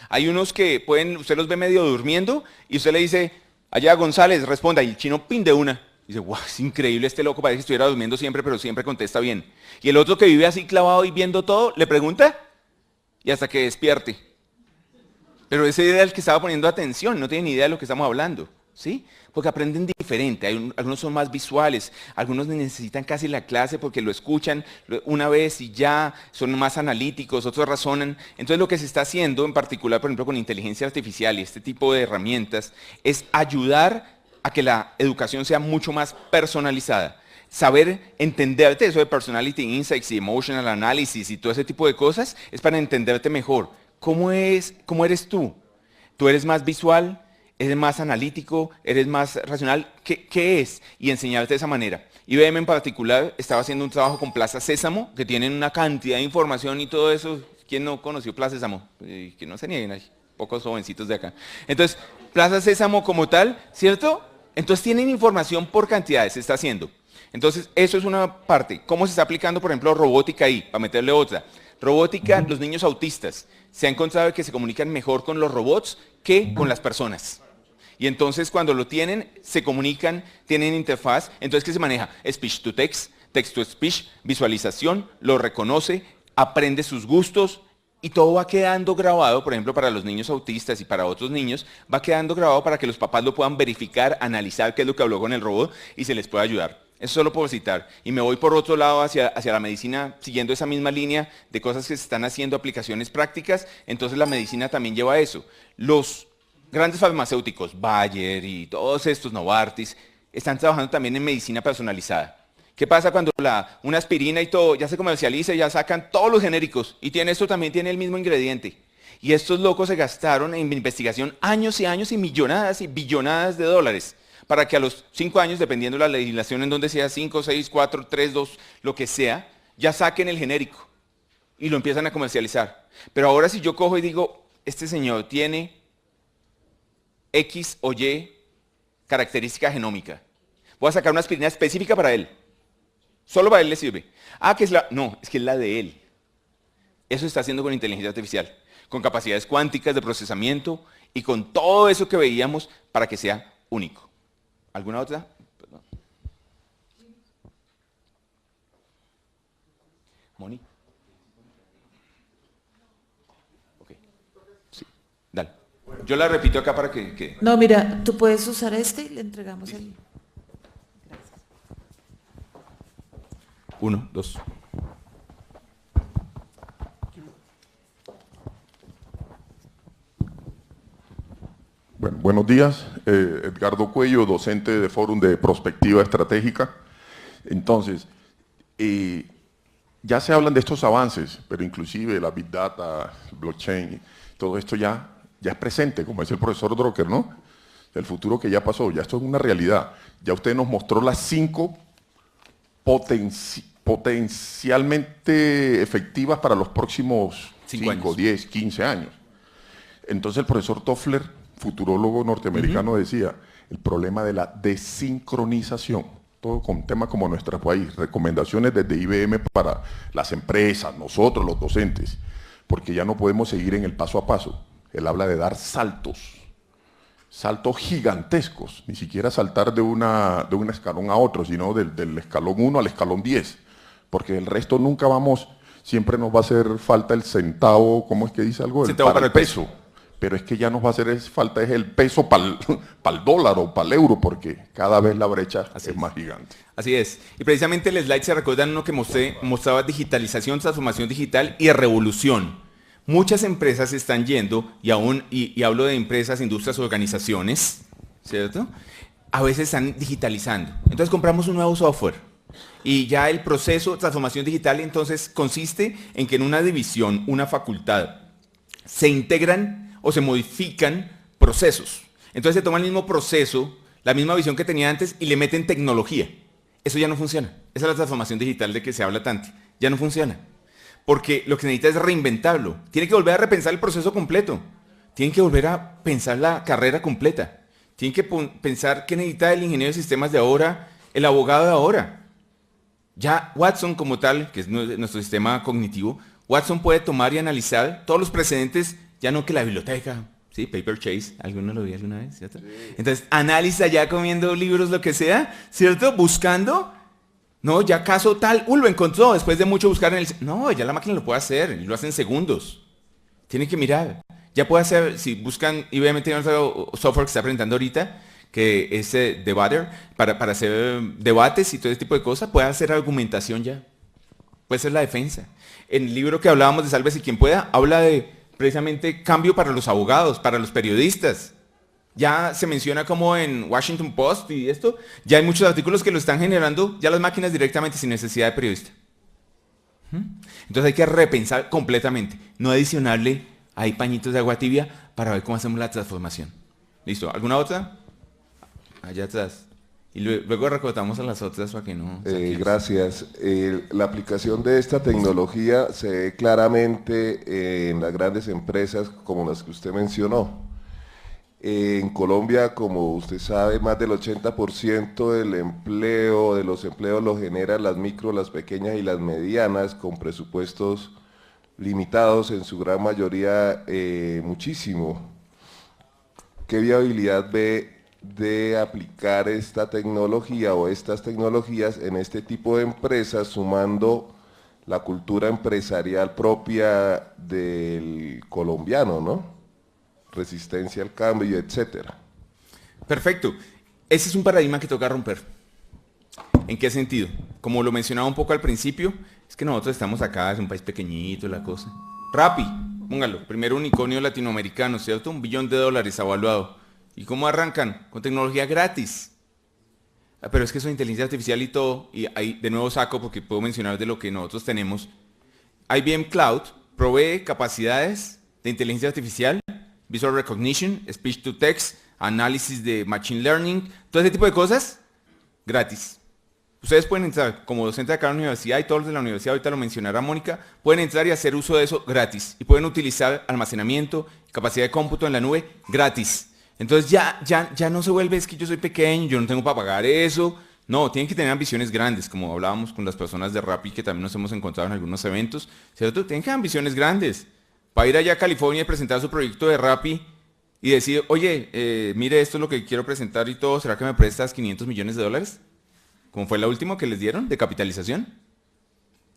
Hay unos que usted los ve medio durmiendo y usted le dice, allá González, responda, y el chino pin de una. Dice, guau, es increíble este loco, parece que estuviera durmiendo siempre, pero siempre contesta bien. Y el otro que vive así clavado y viendo todo, le pregunta y hasta que despierte. Pero ese era el que estaba poniendo atención, no tiene ni idea de lo que estamos hablando. ¿sí? Porque aprenden diferente, algunos son más visuales, algunos necesitan casi la clase porque lo escuchan una vez y ya, son más analíticos, otros razonan. Entonces lo que se está haciendo, en particular, por ejemplo, con inteligencia artificial y este tipo de herramientas, es ayudar a que la educación sea mucho más personalizada. Saber entenderte, eso de Personality Insights y Emotional Analysis y todo ese tipo de cosas, es para entenderte mejor. ¿Cómo eres tú? ¿Tú eres más visual? ¿Eres más analítico? ¿Eres más racional? ¿Qué es? Y enseñarte de esa manera. IBM en particular estaba haciendo un trabajo con Plaza Sésamo, que tienen una cantidad de información y todo eso. ¿Quién no conoció Plaza Sésamo? Que no se nieguen, hay pocos jovencitos de acá. Entonces, Plaza Sésamo como tal, ¿cierto? Entonces tienen información por cantidades, se está haciendo. Entonces, eso es una parte. ¿Cómo se está aplicando, por ejemplo, robótica ahí? Para meterle otra. Robótica, los niños autistas. Se ha encontrado que se comunican mejor con los robots que con las personas. Y entonces cuando lo tienen, se comunican, tienen interfaz. Entonces, ¿qué se maneja? Speech to text, text to speech, visualización, lo reconoce, aprende sus gustos y todo va quedando grabado, por ejemplo, para los niños autistas y para otros niños, va quedando grabado para que los papás lo puedan verificar, analizar qué es lo que habló con el robot y se les pueda ayudar. Eso solo puedo citar. Y me voy por otro lado hacia la medicina, siguiendo esa misma línea de cosas que se están haciendo, aplicaciones prácticas. Entonces la medicina también lleva a eso. Los grandes farmacéuticos, Bayer y todos estos, Novartis, están trabajando también en medicina personalizada. ¿Qué pasa cuando una aspirina y todo ya se comercializa y ya sacan todos los genéricos? Y esto también tiene el mismo ingrediente. Y estos locos se gastaron en investigación años y años y millonadas y billonadas de dólares para que a los 5 años, dependiendo de la legislación en donde sea, 5, 6, 4, 3, 2, lo que sea, ya saquen el genérico y lo empiezan a comercializar. Pero ahora si yo cojo y digo, este señor tiene X o Y característica genómica, voy a sacar una aspirina específica para él. Solo para él le sirve. Que es no, es que es la de él. Eso se está haciendo con inteligencia artificial, con capacidades cuánticas de procesamiento y con todo eso que veíamos para que sea único. ¿Alguna otra? Perdón. ¿Moni? Ok. Sí, dale. Yo la repito acá para que... No, mira, tú puedes usar este y le entregamos el... 1, 2. Bueno, buenos días, Edgardo Cuello, docente de Fórum de Prospectiva Estratégica. Entonces, ya se hablan de estos avances, pero inclusive la Big Data, blockchain, todo esto ya es presente, como dice el profesor Drucker, ¿no? El futuro que ya pasó, ya esto es una realidad. Ya usted nos mostró las 5 potencialmente efectivas para los próximos 5, 10, 15 años. Entonces el profesor Toffler, futurólogo norteamericano, decía, el problema de la desincronización, todo con temas como nuestro país, recomendaciones desde IBM para las empresas, nosotros los docentes, porque ya no podemos seguir en el paso a paso. Él habla de dar saltos gigantescos, ni siquiera saltar de un escalón a otro, sino del escalón 1 al escalón 10, porque el resto nunca vamos, siempre nos va a hacer falta el centavo, ¿cómo es que dice algo? Para el peso. Pero es que ya nos va a hacer falta el peso para el dólar o para el euro, porque cada vez la brecha es más gigante. Así es. Y precisamente el slide se recuerdan uno que mostraba digitalización, transformación digital y revolución. Muchas empresas están yendo, y hablo de empresas, industrias, organizaciones, ¿cierto? A veces están digitalizando. Entonces compramos un nuevo software. Y ya el proceso de transformación digital entonces consiste en que en una división, una facultad, se integran o se modifican procesos. Entonces se toma el mismo proceso, la misma visión que tenía antes y le meten tecnología. Eso ya no funciona. Esa es la transformación digital de que se habla tanto. Ya no funciona. Porque lo que necesita es reinventarlo. Tiene que volver a repensar el proceso completo. Tiene que volver a pensar la carrera completa. Tiene que pensar qué necesita el ingeniero de sistemas de ahora, el abogado de ahora. Ya Watson como tal, que es nuestro sistema cognitivo, Watson puede tomar y analizar todos los precedentes, ya no que la biblioteca, ¿sí? Paper Chase, ¿alguno lo vio alguna vez? ¿Cierto? Sí. Entonces, analiza ya comiendo libros, lo que sea, ¿cierto? Buscando, no, ya caso tal, lo encontró después de mucho buscar en el... No, ya la máquina lo puede hacer, y lo hace en segundos. Tiene que mirar. Ya puede hacer, si buscan, IBM tiene otro software que está presentando ahorita, que es debater, para hacer debates y todo ese tipo de cosas, puede hacer argumentación ya. Puede ser la defensa. En el libro que hablábamos de Sálvese quien pueda, habla de precisamente cambio para los abogados, para los periodistas. Ya se menciona como en Washington Post y esto, ya hay muchos artículos que lo están generando ya las máquinas directamente sin necesidad de periodista. Entonces hay que repensar completamente, no adicionarle ahí pañitos de agua tibia para ver cómo hacemos la transformación. ¿Listo? ¿Alguna otra? Allá atrás. Y luego recordamos a las otras para que no... Gracias. La aplicación de esta tecnología se ve claramente en las grandes empresas como las que usted mencionó. En Colombia, como usted sabe, más del 80% del empleo, de los empleos lo generan las micro, las pequeñas y las medianas, con presupuestos limitados, en su gran mayoría muchísimo. ¿Qué viabilidad ve de aplicar esta tecnología o estas tecnologías en este tipo de empresas, sumando la cultura empresarial propia del colombiano, ¿no? Resistencia al cambio, etcétera? Perfecto. Ese es un paradigma que toca romper. ¿En qué sentido? Como lo mencionaba un poco al principio, es que nosotros estamos acá, es un país pequeñito, la cosa. Rappi, póngalo, primer unicornio latinoamericano, ¿cierto? $1 billón evaluado. ¿Y cómo arrancan? Con tecnología gratis. Pero es que eso de inteligencia artificial y todo, y ahí de nuevo saco porque puedo mencionar de lo que nosotros tenemos. IBM Cloud provee capacidades de inteligencia artificial, visual recognition, speech to text, análisis de machine learning, todo ese tipo de cosas, gratis. Ustedes pueden entrar como docente de acá en la universidad y todos los de la universidad, ahorita lo mencionará Mónica, pueden entrar y hacer uso de eso gratis. Y pueden utilizar almacenamiento, capacidad de cómputo en la nube gratis. Entonces ya no se vuelve, es que yo soy pequeño, yo no tengo para pagar eso. No, tienen que tener ambiciones grandes, como hablábamos con las personas de Rappi, que también nos hemos encontrado en algunos eventos, ¿cierto? Tienen que tener ambiciones grandes. Para ir allá a California y presentar su proyecto de Rappi y decir, oye, mire, esto es lo que quiero presentar y todo, ¿será que me prestas $500 millones? Como fue la última que les dieron de capitalización.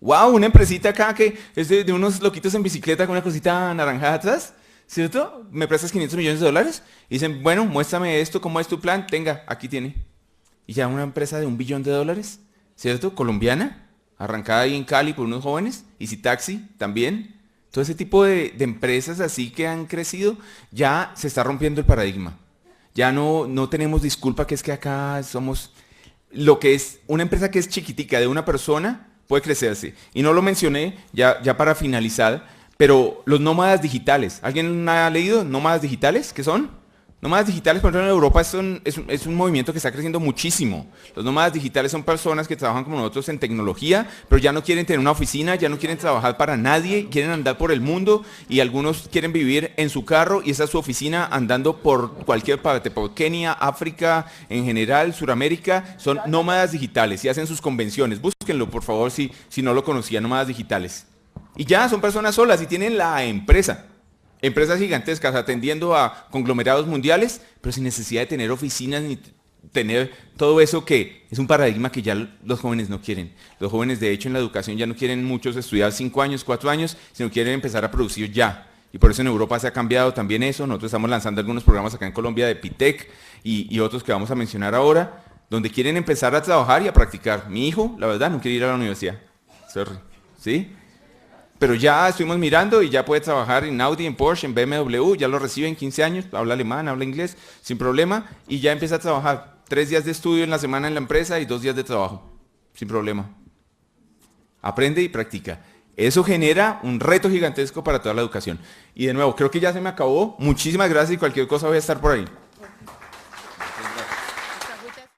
¡Wow! Una empresita acá que es de unos loquitos en bicicleta con una cosita naranjada atrás, ¿cierto? ¿Me prestas $500 millones? Y dicen, bueno, muéstrame esto, ¿cómo es tu plan? Tenga, aquí tiene. Y ya una empresa de $1 billón, ¿cierto? Colombiana, arrancada ahí en Cali por unos jóvenes, Easy Taxi también. Todo ese tipo de empresas así que han crecido, ya se está rompiendo el paradigma. Ya no tenemos disculpa que es que acá somos lo que es una empresa que es chiquitica de una persona, puede crecerse. Y no lo mencioné ya para finalizar, pero los nómadas digitales. ¿Alguien ha leído nómadas digitales? ¿Qué son? Nómadas digitales, por ejemplo, en Europa es un movimiento que está creciendo muchísimo. Los nómadas digitales son personas que trabajan como nosotros en tecnología, pero ya no quieren tener una oficina, ya no quieren trabajar para nadie, quieren andar por el mundo y algunos quieren vivir en su carro y esa es su oficina andando por cualquier parte, por Kenia, África, en general, Suramérica. Son nómadas digitales y hacen sus convenciones. Búsquenlo, por favor, si no lo conocían, nómadas digitales. Y ya son personas solas y tienen la empresa. Empresas gigantescas atendiendo a conglomerados mundiales, pero sin necesidad de tener oficinas ni tener todo eso que es un paradigma que ya los jóvenes no quieren. Los jóvenes, de hecho, en la educación ya no quieren muchos estudiar 5 años, 4 años, sino quieren empezar a producir ya. Y por eso en Europa se ha cambiado también eso. Nosotros estamos lanzando algunos programas acá en Colombia de Pitec y otros que vamos a mencionar ahora, donde quieren empezar a trabajar y a practicar. Mi hijo, la verdad, no quiere ir a la universidad. Sorry. ¿Sí? Pero ya estuvimos mirando y ya puede trabajar en Audi, en Porsche, en BMW, ya lo recibe en 15 años, habla alemán, habla inglés, sin problema, y ya empieza a trabajar. 3 días de estudio en la semana en la empresa y 2 días de trabajo, sin problema. Aprende y practica. Eso genera un reto gigantesco para toda la educación. Y de nuevo, creo que ya se me acabó. Muchísimas gracias y cualquier cosa voy a estar por ahí.